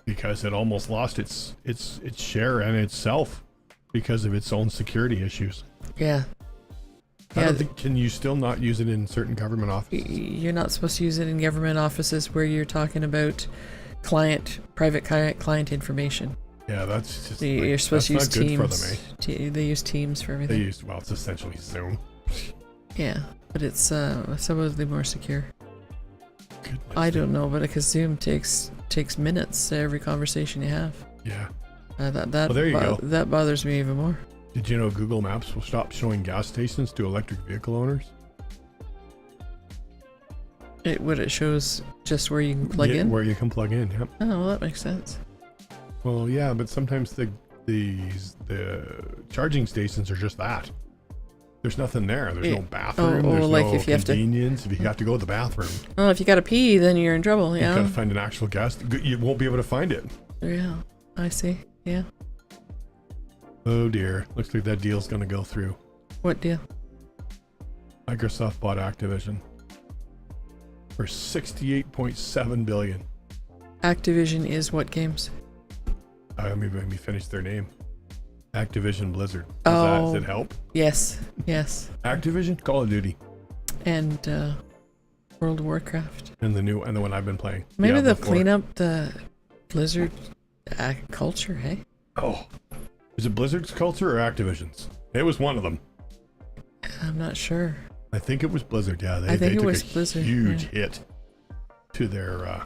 Speaker 2: because it almost lost its share and itself because of its own security issues.
Speaker 1: Yeah.
Speaker 2: I don't think, can you still not use it in certain government offices?
Speaker 1: You're not supposed to use it in government offices where you're talking about private client information.
Speaker 2: Yeah, that's just
Speaker 1: You're supposed to use
Speaker 2: that's not
Speaker 1: Teams.
Speaker 2: good for them, eh?
Speaker 1: They use Teams for everything.
Speaker 2: Well, it's essentially Zoom.
Speaker 1: Yeah, but it's supposedly more secure.
Speaker 2: Goodness.
Speaker 1: I don't know, but because Zoom takes minutes to every conversation you have.
Speaker 2: Yeah.
Speaker 1: That
Speaker 2: Well, there you go.
Speaker 1: That bothers me even more.
Speaker 2: Did you know Google Maps will stop showing gas stations to electric vehicle owners?
Speaker 1: It shows just where you can plug in?
Speaker 2: Where you can plug in, yep.
Speaker 1: Oh, well, that makes sense.
Speaker 2: Well, yeah, but sometimes the charging stations are just that. There's nothing there. There's no bathroom. There's
Speaker 1: like
Speaker 2: no
Speaker 1: if you have
Speaker 2: convenience. If you have to go to the bathroom.
Speaker 1: Oh, if you gotta pee, then you're in trouble, yeah?
Speaker 2: You've got to find an actual gas. You won't be able to find it.
Speaker 1: Yeah, I see, yeah.
Speaker 2: Oh dear. Looks like that deal's going to go through.
Speaker 1: What deal?
Speaker 2: Microsoft bought Activision for $68.7 billion.
Speaker 1: Activision is what games?
Speaker 2: Let me finish their name. Activision Blizzard.
Speaker 1: Does
Speaker 2: it help?
Speaker 1: Yes.
Speaker 2: Activision, Call of Duty,
Speaker 1: And World of Warcraft.
Speaker 2: and the one I've been playing.
Speaker 1: Maybe
Speaker 2: Diablo
Speaker 1: they'll
Speaker 2: 4.
Speaker 1: clean up the Blizzard culture, hey?
Speaker 2: Oh, is it Blizzard's culture or Activision's? It was one of them.
Speaker 1: I'm not sure.
Speaker 2: I think it was Blizzard. Yeah,
Speaker 1: I think
Speaker 2: they
Speaker 1: it
Speaker 2: took
Speaker 1: was
Speaker 2: a
Speaker 1: Blizzard,
Speaker 2: huge
Speaker 1: yeah.
Speaker 2: hit to their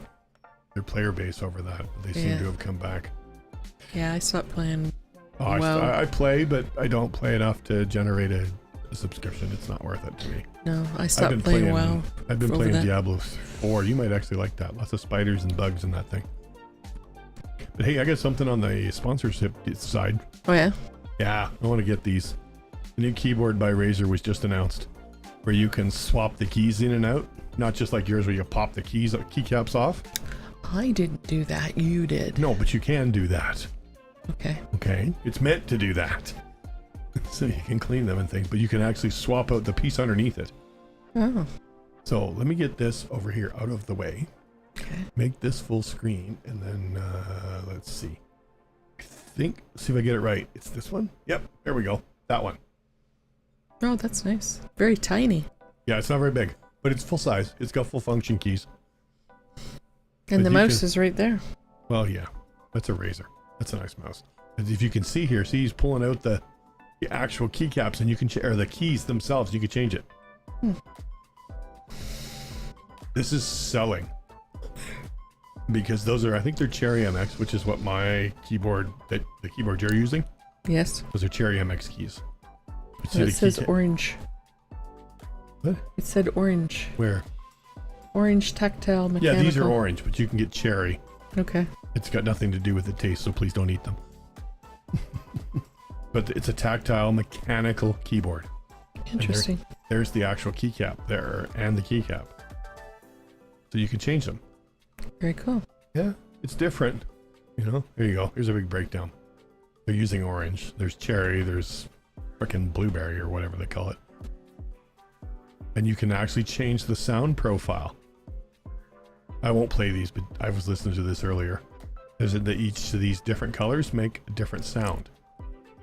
Speaker 2: player base over that. They seem
Speaker 1: Yeah.
Speaker 2: to have come back.
Speaker 1: Yeah, I stopped playing.
Speaker 2: Oh,
Speaker 1: Wow.
Speaker 2: I play, but I don't play enough to generate a subscription. It's not worth it to me.
Speaker 1: No, I stopped playing WoW.
Speaker 2: I've been
Speaker 1: over
Speaker 2: playing
Speaker 1: that.
Speaker 2: Diablo 4. You might actually like that. Lots of spiders and bugs in that thing. But hey, I got something on the sponsorship side.
Speaker 1: Oh, yeah?
Speaker 2: Yeah, I want to get these. The new keyboard by Razer was just announced, where you can swap the keys in and out. Not just like yours where you pop the keycaps off.
Speaker 1: I didn't do that. You did.
Speaker 2: No, but you can do that.
Speaker 1: Okay.
Speaker 2: Okay? It's meant to do that. So you can clean them and things, but you can actually swap out the piece underneath it.
Speaker 1: Oh,
Speaker 2: So let me get this over here out of the way.
Speaker 1: okay.
Speaker 2: Make this full screen, and then let's see. See if I get it right. It's this one? Yep, there we go. That one.
Speaker 1: Oh, that's nice. Very tiny.
Speaker 2: Yeah, it's not very big, but it's full size. It's got full function keys.
Speaker 1: And
Speaker 2: But
Speaker 1: the
Speaker 2: you
Speaker 1: mouse
Speaker 2: can-
Speaker 1: is right there.
Speaker 2: Well, yeah, that's a Razer. That's a nice mouse. As if you can see here, see he's pulling out the actual keycaps, and you can or the keys themselves. You can change it. This is selling because those are, I think they're Cherry MX, which is what my keyboard, the keyboard you're using.
Speaker 1: Yes.
Speaker 2: Those are Cherry MX keys.
Speaker 1: It says orange.
Speaker 2: What?
Speaker 1: It said orange.
Speaker 2: Where?
Speaker 1: Orange tactile mechanical.
Speaker 2: Yeah, these are orange, but you can get cherry.
Speaker 1: Okay.
Speaker 2: It's got nothing to do with the taste, so please don't eat them. But it's a tactile mechanical keyboard.
Speaker 1: Interesting.
Speaker 2: There's the actual keycap there and the keycap. So you can change them.
Speaker 1: Very cool.
Speaker 2: Yeah, it's different. You know, here you go. Here's a big breakdown. They're using orange. There's cherry. There's frickin' blueberry or whatever they call it. And you can actually change the sound profile. I won't play these, but I was listening to this earlier. Is it that each of these different colors make a different sound?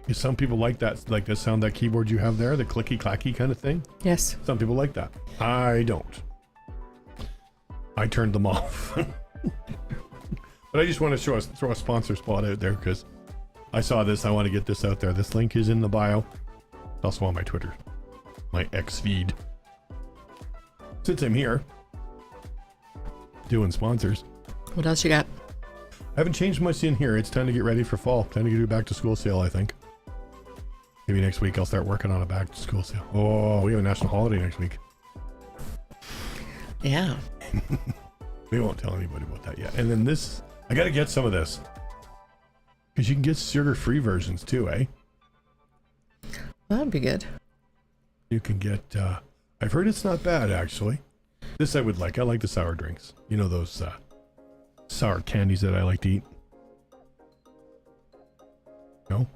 Speaker 2: Because some people like that, like the sound that keyboard you have there, the clicky clacky kind of thing.
Speaker 1: Yes.
Speaker 2: Some people like that. I don't. I turned them off. But I just want to throw a sponsor spot out there because I saw this. I want to get this out there. This link is in the bio. It's also on my Twitter, my X feed. Since I'm here doing sponsors,
Speaker 1: What else you got?
Speaker 2: I haven't changed much in here. It's time to get ready for fall. Time to do a back to school sale, I think. Maybe next week I'll start working on a back to school sale. Oh, we have a national holiday next week.
Speaker 1: Yeah.
Speaker 2: We won't tell anybody about that yet. And then this, I got to get some of this. Because you can get sugar-free versions too, eh?
Speaker 1: That'd be good.
Speaker 2: You can get, I've heard it's not bad, actually. This I would like. I like the sour drinks. You know those sour candies that I like to eat? No?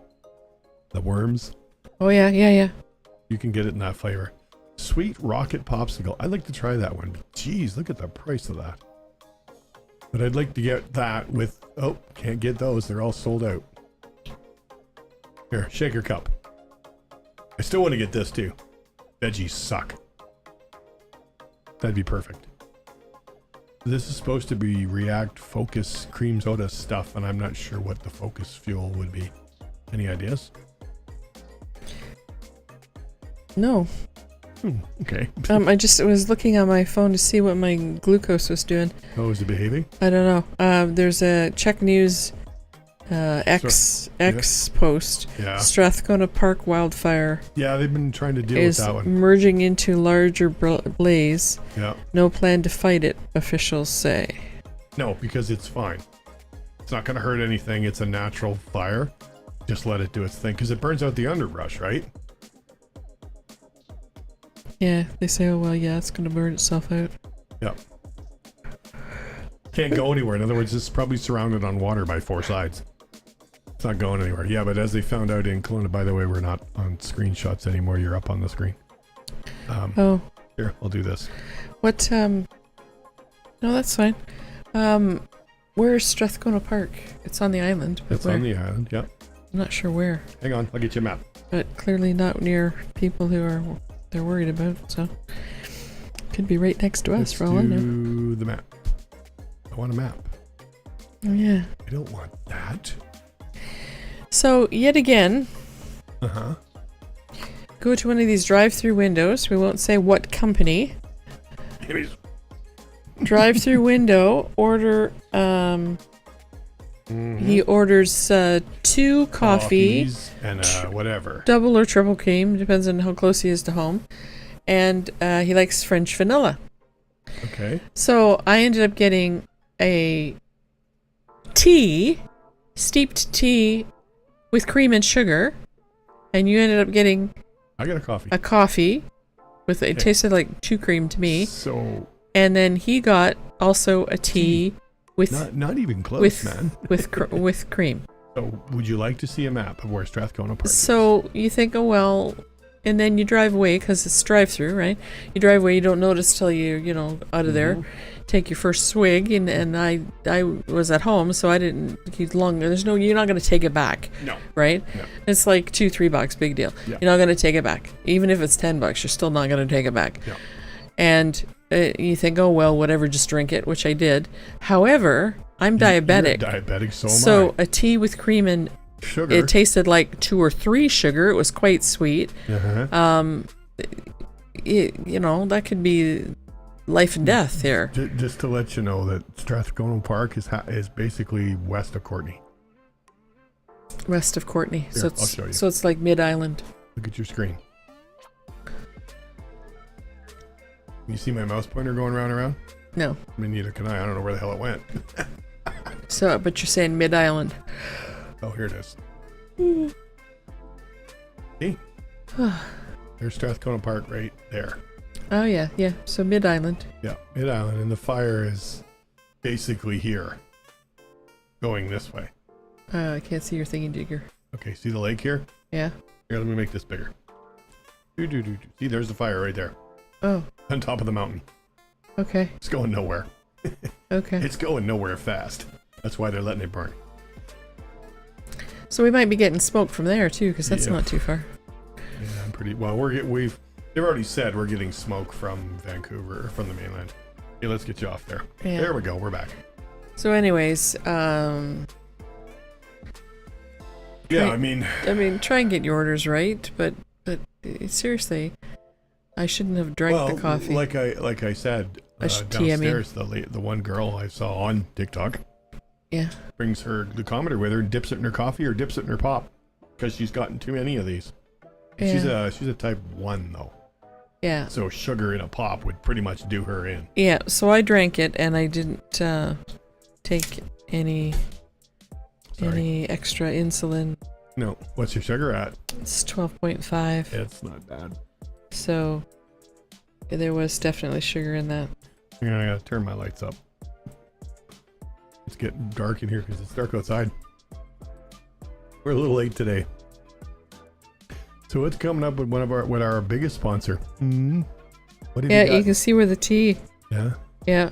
Speaker 2: The worms?
Speaker 1: Oh, yeah.
Speaker 2: You can get it in that flavor. Sweet Rocket Popsicle. I'd like to try that one. But geez, look at the price of that. But I'd like to get that with... Oh, can't get those. They're all sold out. Here, shaker cup. I still want to get this too. Veggies suck. That'd be perfect. This is supposed to be React Focus cream soda stuff, and I'm not sure what the focus fuel would be. Any ideas?
Speaker 1: No.
Speaker 2: Okay.
Speaker 1: I just was looking on my phone to see what my glucose was doing.
Speaker 2: Oh, is it behaving?
Speaker 1: I don't know. There's a Czech News X post.
Speaker 2: Yeah.
Speaker 1: Strathcona Park wildfire
Speaker 2: Yeah, they've been trying to deal with
Speaker 1: is
Speaker 2: that one.
Speaker 1: merging into larger blaze.
Speaker 2: Yeah.
Speaker 1: No plan to fight it, officials say.
Speaker 2: No, because it's fine. It's not going to hurt anything. It's a natural fire. Just let it do its thing because it burns out the underbrush, right?
Speaker 1: Yeah, they say, oh, well, yeah, it's going to burn itself out.
Speaker 2: Yep. Can't go anywhere. In other words, it's probably surrounded on water by 4 sides. It's not going anywhere. Yeah, but as they found out in Kelowna, by the way, we're not on screenshots anymore. You're up on the screen.
Speaker 1: Oh.
Speaker 2: Here, I'll do this.
Speaker 1: What, no, that's fine. Where's Strathcona Park? It's on the island. But
Speaker 2: It's
Speaker 1: where?
Speaker 2: on the island, yep.
Speaker 1: I'm not sure where.
Speaker 2: Hang on, I'll get you a map.
Speaker 1: But clearly not near people who are they're worried about, so could be right next to us
Speaker 2: Let's
Speaker 1: for all I know.
Speaker 2: do the map. I want a map.
Speaker 1: Oh, yeah.
Speaker 2: I don't want that.
Speaker 1: So yet again,
Speaker 2: Uh-huh.
Speaker 1: go to one of these drive-through windows. We won't say what company. Drive-through window. Order. He orders 2 coffee,
Speaker 2: Coffees and whatever.
Speaker 1: double or triple cream, depends on how close he is to home, and he likes French vanilla.
Speaker 2: Okay.
Speaker 1: So I ended up getting a tea, steeped tea with cream and sugar, and you ended up getting
Speaker 2: I got a coffee.
Speaker 1: a coffee with it tasted like 2 cream to me,
Speaker 2: So
Speaker 1: and then he got also a tea with
Speaker 2: not even close, man.
Speaker 1: with cream.
Speaker 2: So would you like to see a map of where Strathcona Park is?
Speaker 1: So you think, oh well, and then you drive away because it's drive-through, right? You drive away, you don't notice till you know out of there, take your first swig, and I was at home, so I didn't keep long. There's no, you're not going to take it back,
Speaker 2: No.
Speaker 1: right?
Speaker 2: No.
Speaker 1: It's like $2-3, big deal.
Speaker 2: Yeah.
Speaker 1: You're not going to take it back, even if it's $10. You're still not going to take it back.
Speaker 2: Yeah.
Speaker 1: And you think, oh well, whatever, just drink it, which I did. However, I'm diabetic.
Speaker 2: You're diabetic, so am
Speaker 1: So a tea with cream and
Speaker 2: I. Sugar.
Speaker 1: it tasted like 2 or 3 sugar. It was quite sweet.
Speaker 2: Uh-huh.
Speaker 1: You know, that could be life and death here.
Speaker 2: Just to let you know that Strathcona Park is basically west of Courtney.
Speaker 1: West of Courtney.
Speaker 2: Here, I'll show you.
Speaker 1: So it's like mid-island.
Speaker 2: Look at your screen. You see my mouse pointer going round and round?
Speaker 1: No.
Speaker 2: I mean, neither can I. I don't know where the hell it went.
Speaker 1: So, but you're saying mid-island.
Speaker 2: Oh, here it is. See? There's Strathcona Park right there.
Speaker 1: Oh yeah, yeah. So mid-island.
Speaker 2: Yeah, mid-island, and the fire is basically here, going this way.
Speaker 1: I can't see your thingy digger.
Speaker 2: Okay, see the lake here?
Speaker 1: Yeah.
Speaker 2: Here, let me make this bigger. See, there's the fire right there,
Speaker 1: Oh.
Speaker 2: on top of the mountain.
Speaker 1: Okay.
Speaker 2: It's going nowhere.
Speaker 1: Okay.
Speaker 2: It's going nowhere fast. That's why they're letting it burn.
Speaker 1: So we might be getting smoke from there too, because that's
Speaker 2: Yeah.
Speaker 1: not too far.
Speaker 2: Yeah, I'm pretty well. They've already said we're getting smoke from Vancouver, from the mainland. Hey, let's get you off there.
Speaker 1: Yeah.
Speaker 2: There we go. We're back.
Speaker 1: So, anyways,
Speaker 2: Yeah,
Speaker 1: Right.
Speaker 2: I mean,
Speaker 1: try and get your orders right, but seriously, I shouldn't have drank the coffee.
Speaker 2: like I said,
Speaker 1: tea, I mean.
Speaker 2: downstairs, the one girl I saw on TikTok
Speaker 1: Yeah.
Speaker 2: brings her glucometer with her and dips it in her coffee or dips it in her pop because she's gotten too many of these.
Speaker 1: Yeah.
Speaker 2: She's a type 1 though,
Speaker 1: Yeah.
Speaker 2: so sugar in a pop would pretty much do her in.
Speaker 1: Yeah. So I drank it, and I didn't take any extra insulin.
Speaker 2: No, what's your sugar at?
Speaker 1: It's 12.5.
Speaker 2: It's not bad.
Speaker 1: So there was definitely sugar in that.
Speaker 2: I gotta turn my lights up. It's getting dark in here because it's dark outside. We're a little late today. So what's coming up with with our biggest sponsor? What have
Speaker 1: Yeah,
Speaker 2: you got?
Speaker 1: you can see where the T.
Speaker 2: Yeah.
Speaker 1: Yeah,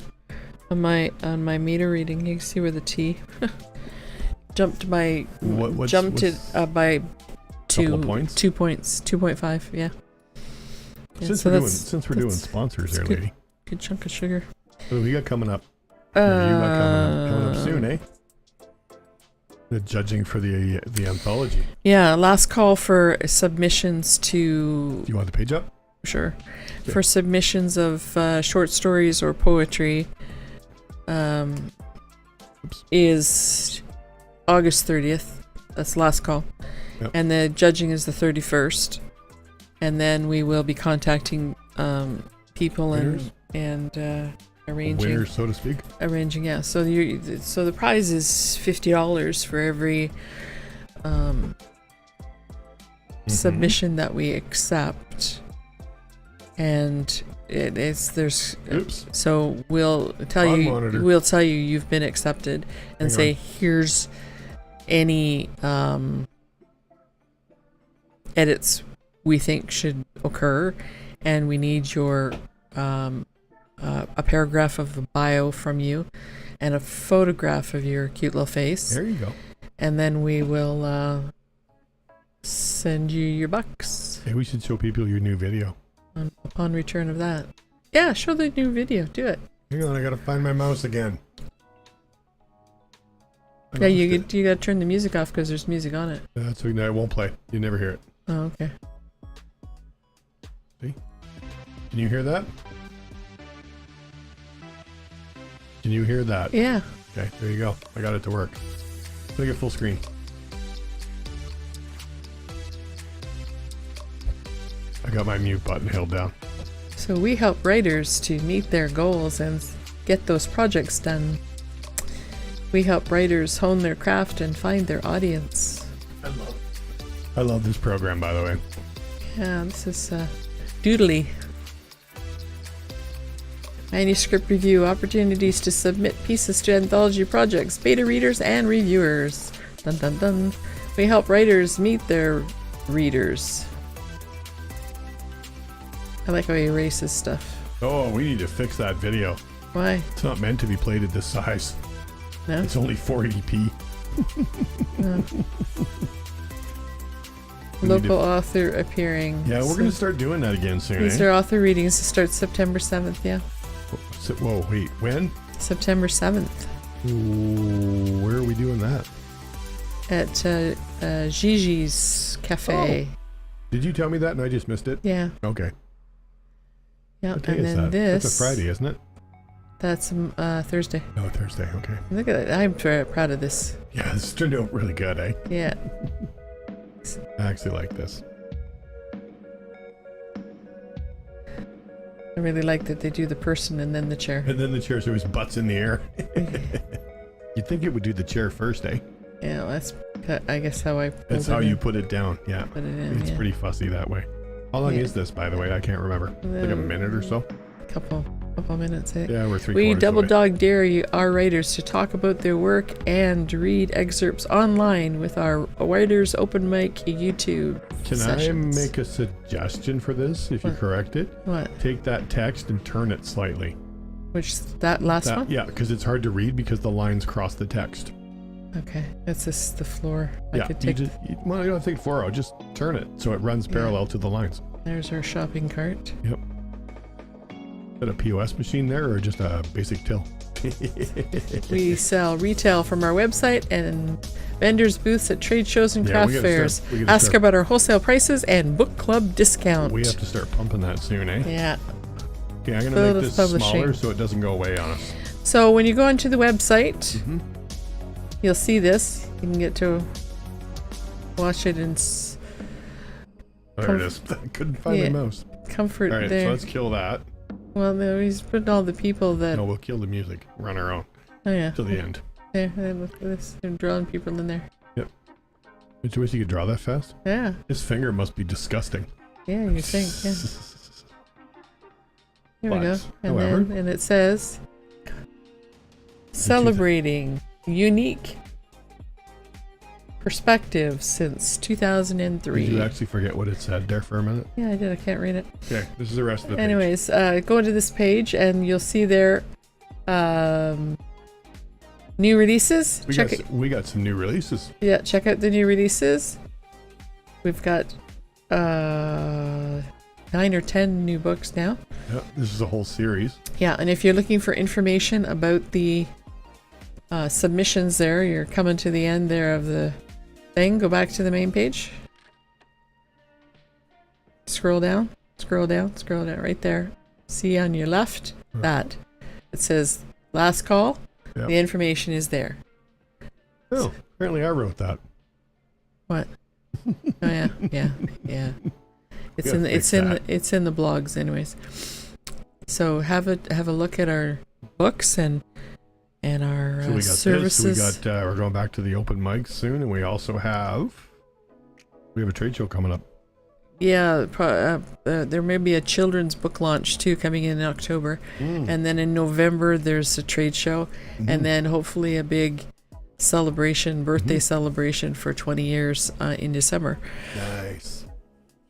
Speaker 1: on my meter reading, you can see where the T jumped by
Speaker 2: What's
Speaker 3: by
Speaker 2: couple of points?
Speaker 1: 2 points, 2.5. Yeah.
Speaker 2: Since
Speaker 1: so
Speaker 2: we're doing sponsors there,
Speaker 1: good.
Speaker 2: lady.
Speaker 1: Good chunk of sugar.
Speaker 2: What do we got coming up? Or you got coming up soon, eh? The judging for the anthology.
Speaker 1: Yeah, last call for submissions to.
Speaker 2: Do you want the page up?
Speaker 1: sure.
Speaker 2: Okay.
Speaker 1: For submissions of short stories or poetry, is August 30th. That's the last call.
Speaker 2: Yep.
Speaker 1: And the judging is the 31st. And then we will be contacting people
Speaker 2: Winners?
Speaker 1: and arranging.
Speaker 2: Winners, so to speak.
Speaker 1: Arranging, yeah. So the prize is $50 for every submission that we accept, and there's
Speaker 2: Oops.
Speaker 1: so we'll tell
Speaker 2: Fog
Speaker 1: you
Speaker 2: monitor.
Speaker 1: you've been accepted and
Speaker 2: Hang
Speaker 1: say
Speaker 2: on.
Speaker 1: here's any edits we think should occur, and we need your a paragraph of a bio from you and a photograph of your cute little face,
Speaker 2: There you go.
Speaker 1: and then we will send you your bucks
Speaker 2: Hey, we should show people your new video.
Speaker 1: upon return of that. Yeah, show the new video. Do it.
Speaker 2: Hang on, I gotta find my mouse again. I
Speaker 1: Yeah, you
Speaker 2: lost
Speaker 1: gotta turn the music off because there's music on it.
Speaker 2: it. That's no, it won't play. You never hear it.
Speaker 1: Oh, okay.
Speaker 2: Can you hear that? Can you hear that?
Speaker 1: Yeah.
Speaker 2: Okay, there you go. I got it to work. Make it full screen. I got my mute button held down.
Speaker 1: So we help writers to meet their goals and get those projects done. We help writers hone their craft and find their audience.
Speaker 2: I love this program, by the way.
Speaker 1: Yeah, this is Doodly. Manuscript review, opportunities to submit pieces to anthology projects, beta readers and reviewers. Dun dun dun. We help writers meet their readers. I like how he erases stuff.
Speaker 2: Oh, we need to fix that video.
Speaker 1: Why?
Speaker 2: It's not meant to be played at this size.
Speaker 1: No?
Speaker 2: It's only 480p.
Speaker 1: No.
Speaker 2: We need
Speaker 1: Local author appearing.
Speaker 2: Yeah, we're gonna start doing that again soon.
Speaker 1: These
Speaker 2: Eh?
Speaker 1: are author readings to start September 7th, yeah.
Speaker 2: Whoa, wait, when?
Speaker 1: September 7th
Speaker 2: Ooh, where are we doing that?
Speaker 1: at Gigi's Cafe.
Speaker 2: Oh. Did you tell me that and I just missed it?
Speaker 1: Yeah.
Speaker 2: Okay.
Speaker 1: Yeah,
Speaker 2: What day
Speaker 1: and
Speaker 2: is
Speaker 1: then
Speaker 2: that?
Speaker 1: this.
Speaker 2: That's a Friday, isn't it?
Speaker 1: That's Thursday.
Speaker 2: Oh, Thursday. Okay.
Speaker 1: Look at that. I'm very proud of this.
Speaker 2: Yeah, this turned out really good, eh?
Speaker 1: Yeah.
Speaker 2: I actually like this.
Speaker 1: I really like that they do the person and then the chair.
Speaker 2: And then the chair, so his butt's in the air. You'd think it would do the chair first, eh?
Speaker 1: Yeah, that's I guess how I
Speaker 2: That's how you put it down. Yeah.
Speaker 1: put it in.
Speaker 2: It's
Speaker 1: Yeah.
Speaker 2: pretty fussy that way. How long
Speaker 1: Yeah.
Speaker 2: is this, by the way? I can't remember. Like a minute or so?
Speaker 1: Couple minutes. Eh?
Speaker 2: Yeah, we're 3/4
Speaker 1: We double
Speaker 2: away.
Speaker 1: dog dare you, our writers, to talk about their work and read excerpts online with our writers open mic YouTube
Speaker 2: Can
Speaker 1: sessions.
Speaker 2: I make a suggestion for this, if you
Speaker 1: What?
Speaker 2: correct it?
Speaker 1: What?
Speaker 2: Take that text and turn it slightly.
Speaker 1: Which that last one?
Speaker 2: Yeah, because it's hard to read because the lines cross the text.
Speaker 1: Okay, that's just the floor.
Speaker 2: Yeah,
Speaker 1: I could
Speaker 2: you
Speaker 1: take.
Speaker 2: just, well, you don't think 4-0, just turn it so it runs
Speaker 1: Yeah.
Speaker 2: parallel to the lines.
Speaker 1: There's our shopping cart.
Speaker 2: Yep. Is that a POS machine there or just a basic till?
Speaker 1: We sell retail from our website and vendors' booths at trade shows and
Speaker 2: Yeah,
Speaker 1: craft
Speaker 2: we gotta
Speaker 1: fairs.
Speaker 2: start- we gotta
Speaker 1: Ask
Speaker 2: start-
Speaker 1: about our wholesale prices and book club discount.
Speaker 2: We have to start pumping that soon, eh?
Speaker 1: Yeah.
Speaker 2: Okay, I'm
Speaker 1: Fill
Speaker 2: gonna
Speaker 1: it
Speaker 2: make
Speaker 1: with
Speaker 2: this
Speaker 1: publishing.
Speaker 2: smaller so it doesn't go away on us.
Speaker 1: So when you go onto the website,
Speaker 2: Mm-hmm.
Speaker 1: you'll see this. You can get to watch it in
Speaker 2: There it is. I couldn't find
Speaker 1: Yeah.
Speaker 2: my mouse.
Speaker 1: comfort
Speaker 2: All right,
Speaker 1: there.
Speaker 2: so let's kill that.
Speaker 1: Well, no, he's putting all the people that.
Speaker 2: No, we'll kill the music. Run our own
Speaker 1: Oh yeah.
Speaker 2: till the end.
Speaker 1: There, look at this. They're drawing people in there.
Speaker 2: Don't you wish you could draw that fast?
Speaker 1: Yeah.
Speaker 2: His finger must be disgusting.
Speaker 1: Yeah, you think? Yeah. Here we go.
Speaker 2: But,
Speaker 1: And
Speaker 2: however-
Speaker 1: then, and it says, celebrating unique perspectives since 2003.
Speaker 2: Did you actually forget what it said there for a minute?
Speaker 1: Yeah, I did. I can't read it.
Speaker 2: Okay, this is the rest of the page.
Speaker 1: Anyways, go to this page and you'll see there new releases.
Speaker 2: We got some new releases.
Speaker 1: Yeah, check out the new releases. We've got 9 or 10 new books now.
Speaker 2: Yeah, this is a whole series.
Speaker 1: Yeah, and if you're looking for information about the submissions there, you're coming to the end there of the thing. Go back to the main page. Scroll down. Scroll down right there. See on your left that it says last call.
Speaker 2: Yep.
Speaker 1: The information is there.
Speaker 2: Oh, apparently I wrote that.
Speaker 1: What? Oh yeah. It's in the blogs anyways. So have a look at our books and our
Speaker 2: So we got
Speaker 1: services.
Speaker 2: this. We're going back to the open mics soon, and we also have a trade show coming up.
Speaker 1: Yeah, there may be a children's book launch too coming in October, and then in November there's a trade show, and then hopefully a big birthday celebration for 20 years in December.
Speaker 2: Nice.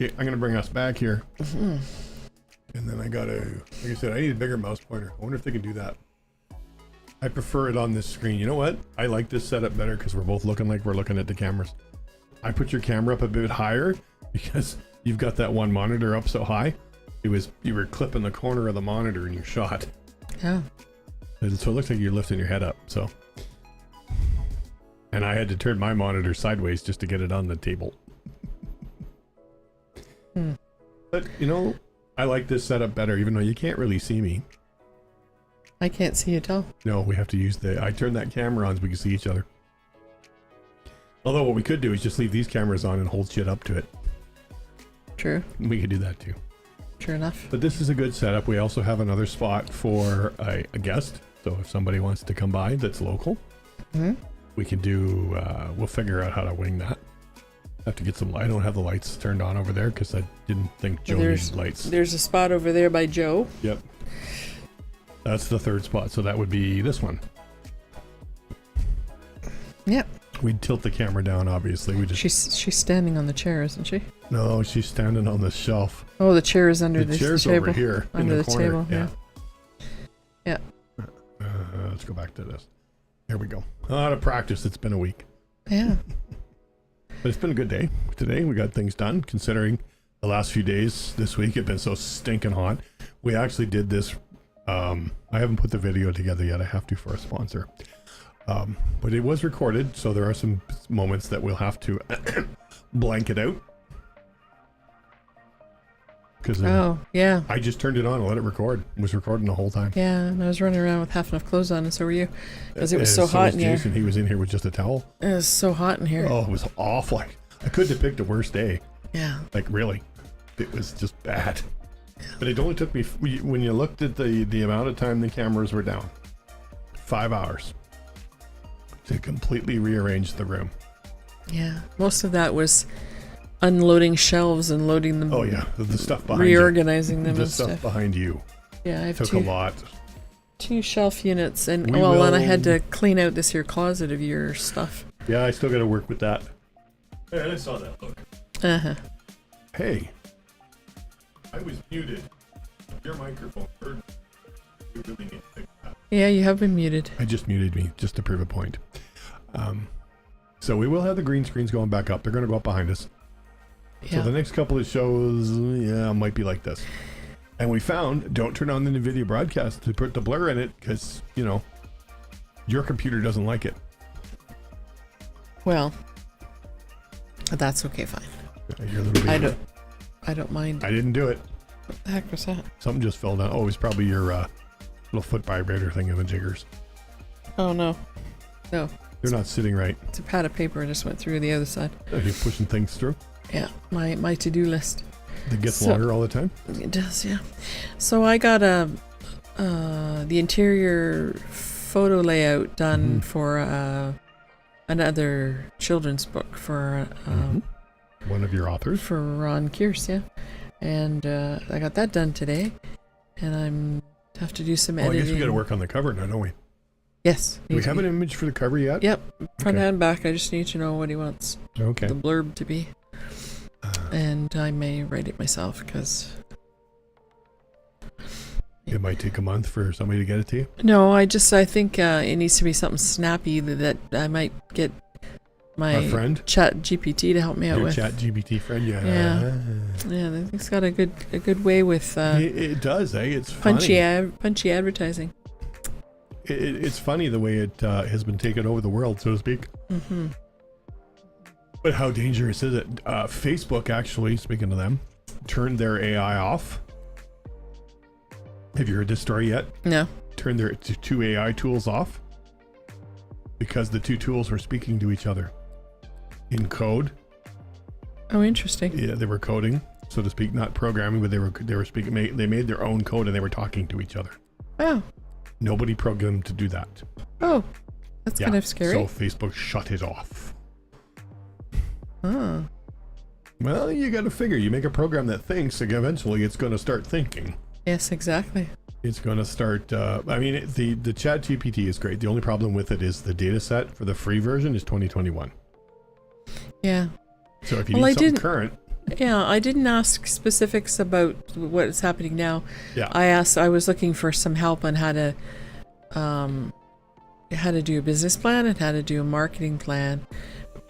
Speaker 2: Okay, I'm gonna bring us back here, and then like I said, I need a bigger mouse pointer. I wonder if they can do that. I prefer it on this screen. You know what? I like this setup better because we're both looking like we're looking at the cameras. I put your camera up a bit higher because you've got that one monitor up so high. You were clipping the corner of the monitor in your shot.
Speaker 1: Yeah.
Speaker 2: So it looks like you're lifting your head up. So, and I had to turn my monitor sideways just to get it on the table. But I like this setup better, even though you can't really see me.
Speaker 1: I can't see you at all.
Speaker 2: No, we have to use I turned that camera on so we can see each other. Although what we could do is just leave these cameras on and hold shit up to it.
Speaker 1: True.
Speaker 2: We could do that too.
Speaker 1: True enough.
Speaker 2: But this is a good setup. We also have another spot for a guest. So if somebody wants to come by that's local, we can do, we'll figure out how to wing that. I have to get some, I don't have the lights turned on over there because I didn't think Joe needed lights.
Speaker 1: There's a spot over there by Joe.
Speaker 2: Yep. That's the third spot. So that would be this one.
Speaker 1: Yep.
Speaker 2: We'd tilt the camera down, obviously.
Speaker 1: She's standing on the chair, isn't she?
Speaker 2: No, she's standing on the shelf.
Speaker 1: Oh, the chair is under
Speaker 2: the chair's
Speaker 1: table.
Speaker 2: Over here
Speaker 1: under
Speaker 2: in the corner.
Speaker 1: table. Yeah.
Speaker 2: Let's go back to this. There we go. A lot of practice. It's been a week.
Speaker 1: Yeah.
Speaker 2: But it's been a good day. Today we got things done, considering the last few days this week have been so stinking hot. We actually did this. I haven't put the video together yet. I have to for a sponsor. But it was recorded, so there are some moments that we'll have to blank it out. Because
Speaker 1: I
Speaker 2: just turned it on and let it record. It was recording the whole time.
Speaker 1: Yeah, and I was running around with half enough clothes on, and so were you, because it was so hot in here.
Speaker 2: Jason, he was in here with just a towel.
Speaker 1: It was so hot in here.
Speaker 2: Oh, it was awful. I couldn't have picked a worse day.
Speaker 1: Yeah.
Speaker 2: Like really, it was just bad. Yeah. But it only took me, when you looked at the amount of time the cameras were down, 5 hours to completely rearrange the room.
Speaker 1: Yeah, most of that was unloading shelves and loading them.
Speaker 2: Oh yeah, the stuff behind
Speaker 1: reorganizing them.
Speaker 2: The
Speaker 1: and
Speaker 2: stuff behind you.
Speaker 1: Yeah, I have
Speaker 2: took a lot.
Speaker 1: 2 shelf units, and and I had to clean out this here closet of your stuff.
Speaker 2: Yeah, I still got to work with that. Hey, I saw that look. Hey, I was muted. Your microphone heard. You really need to fix that.
Speaker 1: Yeah, you have been muted.
Speaker 2: I just muted me just to prove a point. So we will have the green screens going back up. They're going to go up behind us. Yeah. So the next couple of shows, might be like this. And we found, don't turn on the NVIDIA broadcast to put the blur in it because, your computer doesn't like it.
Speaker 1: Well, that's okay, fine. I don't mind.
Speaker 2: I didn't do it.
Speaker 1: What the heck was that?
Speaker 2: Something just fell down. Oh, it was probably your little foot vibrator thingamajiggers.
Speaker 1: Oh, no. No.
Speaker 2: They're not sitting right.
Speaker 1: It's a pad of paper. I just went through the other side.
Speaker 2: Are you pushing things through?
Speaker 1: Yeah, my to-do list.
Speaker 2: It gets longer all the time?
Speaker 1: It does, yeah. So I got the interior photo layout done for another children's book for
Speaker 2: one of your authors?
Speaker 1: For Ron Kearse, yeah. And I got that done today, and have to do some editing.
Speaker 2: I guess we got to work on the cover now, don't we?
Speaker 1: Yes.
Speaker 2: Do we have an image for the cover yet?
Speaker 1: Yep. Front and back. I just need to know what he wants the blurb to be. And I may write it myself because
Speaker 2: it might take a month for somebody to get it to you.
Speaker 1: No, I think it needs to be something snappy that I might get my
Speaker 2: friend
Speaker 1: Chat GPT to help me out with.
Speaker 2: Chat GPT friend,
Speaker 1: yeah. I think it's got a good way with.
Speaker 2: It does, eh? It's
Speaker 1: punchy advertising.
Speaker 2: It's funny the way it has been taken over the world, so to speak.
Speaker 1: Mm-hmm.
Speaker 2: But how dangerous is it? Facebook, actually, speaking of them, turned their AI off. Have you heard this story yet?
Speaker 1: No.
Speaker 2: Turned their two AI tools off because the two tools were speaking to each other in code.
Speaker 1: Oh, interesting.
Speaker 2: Yeah, they were coding, so to speak, not programming, but they were speaking. They made their own code and they were talking to each other.
Speaker 1: Oh.
Speaker 2: Nobody programmed to do that.
Speaker 1: Oh, that's kind of scary.
Speaker 2: So Facebook shut it off.
Speaker 1: Oh.
Speaker 2: Well, you got to figure. You make a program that thinks, and eventually it's going to start thinking.
Speaker 1: Yes, exactly.
Speaker 2: It's going to start. I mean, the Chat GPT is great. The only problem with it is the data set for the free version is 2021.
Speaker 1: Yeah.
Speaker 2: So if you need something current.
Speaker 1: Yeah, I didn't ask specifics about what is happening now.
Speaker 2: Yeah.
Speaker 1: I was looking for some help on how to do a business plan and how to do a marketing plan.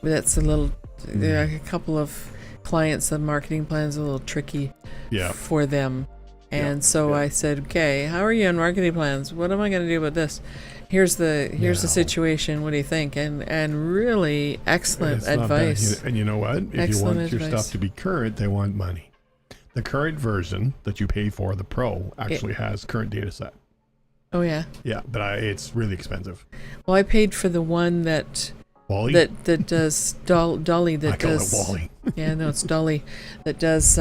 Speaker 1: That's a little. There are a couple of clients. The marketing plan is a little tricky. For them. And so I said, okay, how are you on marketing plans? What am I going to do about this? Here's the situation. What do you think? And really excellent advice.
Speaker 2: And you know what? If you want your stuff to be current, they want money. The current version that you pay for, the Pro, actually has current data set.
Speaker 1: Oh yeah.
Speaker 2: Yeah, but it's really expensive.
Speaker 1: Well, I paid for the one that
Speaker 2: Wally?
Speaker 1: that does Dolly that
Speaker 2: I call
Speaker 1: does
Speaker 2: it Wally.
Speaker 1: Yeah, no, it's Dolly that does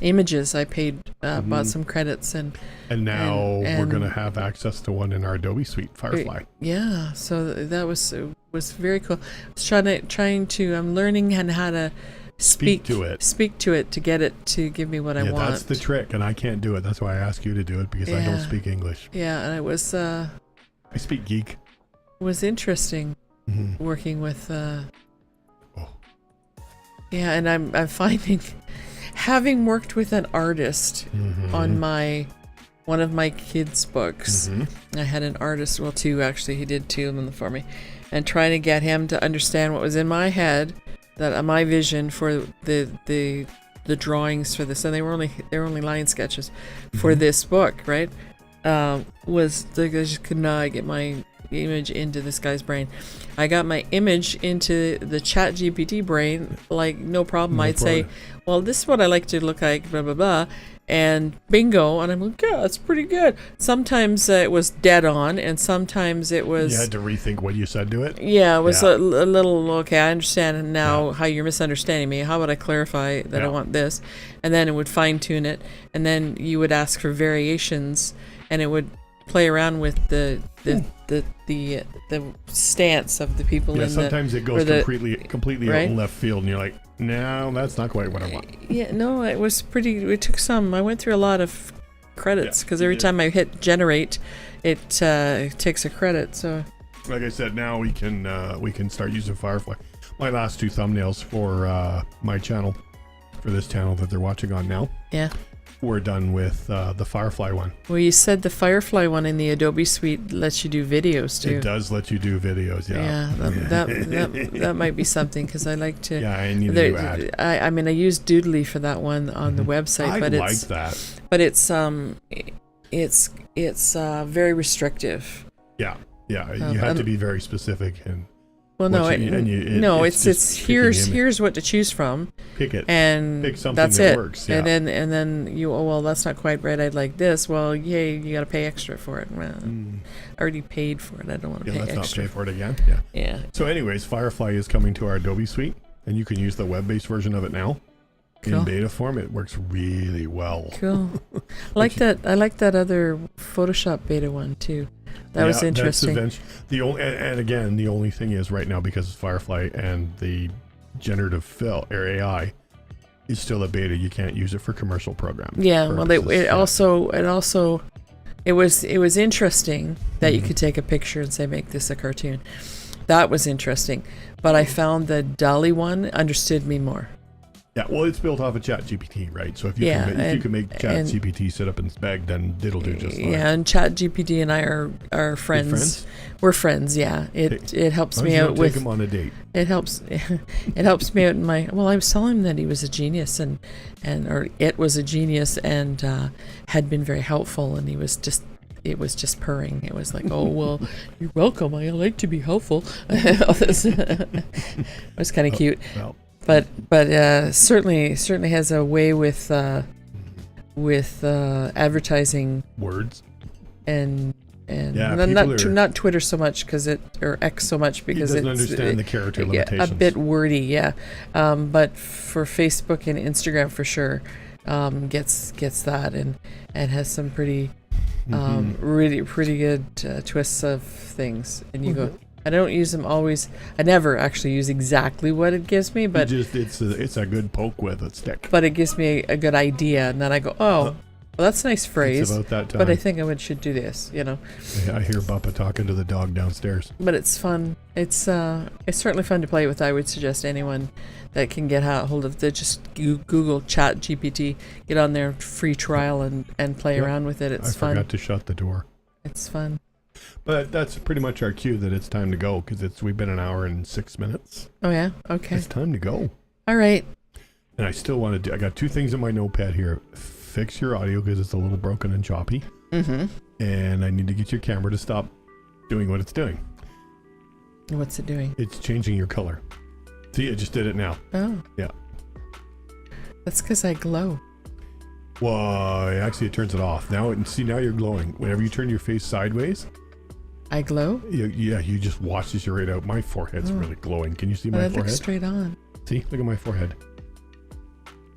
Speaker 1: images. I paid bought some credits and
Speaker 2: now we're going to have access to one in our Adobe suite, Firefly.
Speaker 1: Yeah, so that was very cool. I was trying to I'm learning how to speak to it to get it to give me what I want.
Speaker 2: That's the trick, and I can't do it. That's why I ask you to do it, because I don't speak English.
Speaker 1: Yeah, and it was
Speaker 2: I speak geek.
Speaker 1: It was interesting working with yeah, and I'm finding, having worked with an artist on one of my kids' books. I had an artist, well, two actually. He did two of them for me, and trying to get him to understand what was in my head, that my vision for the drawings for this, and they were only line sketches for this book, right? Was I just could not get my image into this guy's brain. I got my image into the Chat GPT brain, like no problem. I'd say, well, this is what I like to look like, blah blah blah, and bingo. And I'm like, yeah, that's pretty good. Sometimes it was dead on, and sometimes it was.
Speaker 2: You had to rethink what you said to it.
Speaker 1: Yeah, it was a little okay. I understand now how you're misunderstanding me. How would I clarify that I want this? And then it would fine tune it, and then you would ask for variations, and it would play around with the stance of the people.
Speaker 2: Yeah, sometimes it goes completely out in left field, and you're like, no, that's not quite what I want.
Speaker 1: Yeah, no, it was pretty. It took some. I went through a lot of credits because every time I hit generate, it takes a credit. So,
Speaker 2: like I said, now we can start using Firefly. My last two thumbnails for my channel, for this channel that they're watching on now. Yeah. We're done with the Firefly one.
Speaker 1: Well, you said the Firefly one in the Adobe suite lets you do videos too.
Speaker 2: It does let you do videos, yeah.
Speaker 1: Yeah, that might be something, because I like to.
Speaker 2: Yeah, I need a new ad.
Speaker 1: I mean, I use Doodly for that one on the website, but
Speaker 2: like that.
Speaker 1: But it's very restrictive.
Speaker 2: Yeah, you have to be very specific and.
Speaker 1: Well, no, it's here's what to choose from.
Speaker 2: Pick it.
Speaker 1: And
Speaker 2: pick something
Speaker 1: that's
Speaker 2: that
Speaker 1: it.
Speaker 2: works. Yeah.
Speaker 1: And then you, well, that's not quite right. I'd like this. Well, yay, you got to pay extra for it. Well, I already paid for it. I don't want to pay extra.
Speaker 2: Let's not pay for it again. Yeah. So, anyways, Firefly is coming to our Adobe suite, and you can use the web-based version of it now. Cool. In beta form. It works really well.
Speaker 1: Cool. I like that other Photoshop beta one too. That was interesting.
Speaker 2: The only thing is right now, because it's Firefly and the generative fill or AI is still a beta, you can't use it for commercial programs.
Speaker 1: Yeah, well, it was interesting that you could take a picture and say, make this a cartoon. That was interesting, but I found the Dolly one understood me more.
Speaker 2: Yeah, well, it's built off of Chat GPT, right? So if you can make Chat GPT sit up and beg, then it'll do just fine.
Speaker 1: Yeah, and Chat GPT and I are friends. We're friends. Yeah, it helps me out with.
Speaker 2: Take him on a date.
Speaker 1: It helps me out in my. Well, I was telling him that he was a genius or it was a genius and had been very helpful, and he was just. It was just purring. It was like, oh, well, you're welcome. I like to be helpful. It was kind of cute.
Speaker 2: Well.
Speaker 1: but certainly has a way with advertising
Speaker 2: Words.
Speaker 1: and
Speaker 2: Yeah,
Speaker 1: not Twitter so much or X so much because
Speaker 2: he doesn't understand the character limitations.
Speaker 1: A bit wordy, yeah. But for Facebook and Instagram for sure, gets that and has some pretty really pretty good twists of things. And you go, I don't use them always. I never actually use exactly what it gives me, but
Speaker 2: it's a good poke with a stick.
Speaker 1: But it gives me a good idea, and then I go, well, that's a nice phrase.
Speaker 2: It's about that time.
Speaker 1: But I think I should do this,
Speaker 2: I hear Bappa talking to the dog downstairs.
Speaker 1: But it's fun. It's certainly fun to play with. I would suggest anyone that can get hold of just Google Chat GPT, get on their free trial and play around with it. It's fun.
Speaker 2: I forgot to shut the door.
Speaker 1: It's fun.
Speaker 2: But that's pretty much our cue that it's time to go because we've been an hour and 6 minutes.
Speaker 1: Oh yeah, okay.
Speaker 2: It's time to go.
Speaker 1: All right.
Speaker 2: And I still want to do. I got 2 things in my notepad here. Fix your audio because it's a little broken and choppy.
Speaker 1: Mm-hmm.
Speaker 2: And I need to get your camera to stop doing what it's doing.
Speaker 1: What's it doing?
Speaker 2: It's changing your color. See, I just did it now.
Speaker 1: Oh.
Speaker 2: Yeah.
Speaker 1: That's because I glow.
Speaker 2: Well, actually, it turns it off. Now you're glowing. Whenever you turn your face sideways,
Speaker 1: I glow?
Speaker 2: You just washes you right out. My forehead's really glowing. Can you see my forehead?
Speaker 1: Looks straight on.
Speaker 2: See? Look at my forehead.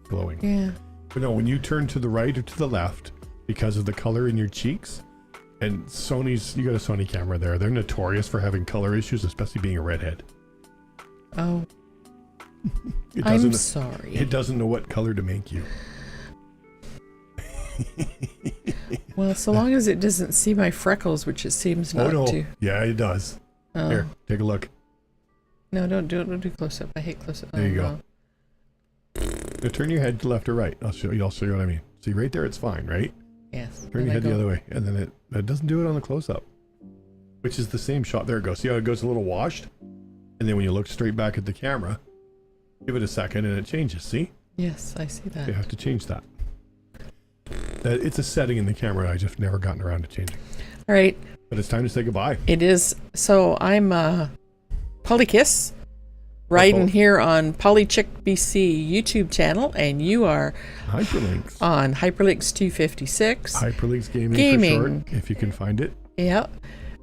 Speaker 2: Glowing.
Speaker 1: Yeah.
Speaker 2: But no, when you turn to the right or to the left, because of the color in your cheeks, and you got a Sony camera there. They're notorious for having color issues, especially being a redhead.
Speaker 1: Oh. I'm sorry.
Speaker 2: It doesn't know what color to make you.
Speaker 1: Well, so long as it doesn't see my freckles, which it seems not to.
Speaker 2: Yeah, it does.
Speaker 1: Oh.
Speaker 2: Here, take a look.
Speaker 1: No, don't do close up. I hate close up.
Speaker 2: There you go. Now turn your head to left or right. I'll show you what I mean. See, right there, it's fine, right?
Speaker 1: Yes.
Speaker 2: Turn your head the other way, and then it doesn't do it on the close-up, which is the same shot. There it goes. See how it goes a little washed? And then when you look straight back at the camera, give it a second, and it changes. See?
Speaker 1: Yes, I see that.
Speaker 2: You have to change that. It's a setting in the camera I've just never gotten around to changing.
Speaker 1: All right.
Speaker 2: But it's time to say goodbye.
Speaker 1: It is. So I'm Polykiss, riding here on Polychick BC YouTube channel, and you are
Speaker 2: Hyperlynx
Speaker 1: on Hyperlynx 256.
Speaker 2: Hyperlynx gaming for short, if you can find it.
Speaker 1: Yeah.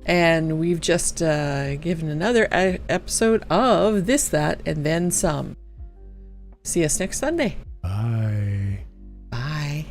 Speaker 1: And we've just given another episode of This, That, and Then Some. See us next Sunday.
Speaker 2: Bye.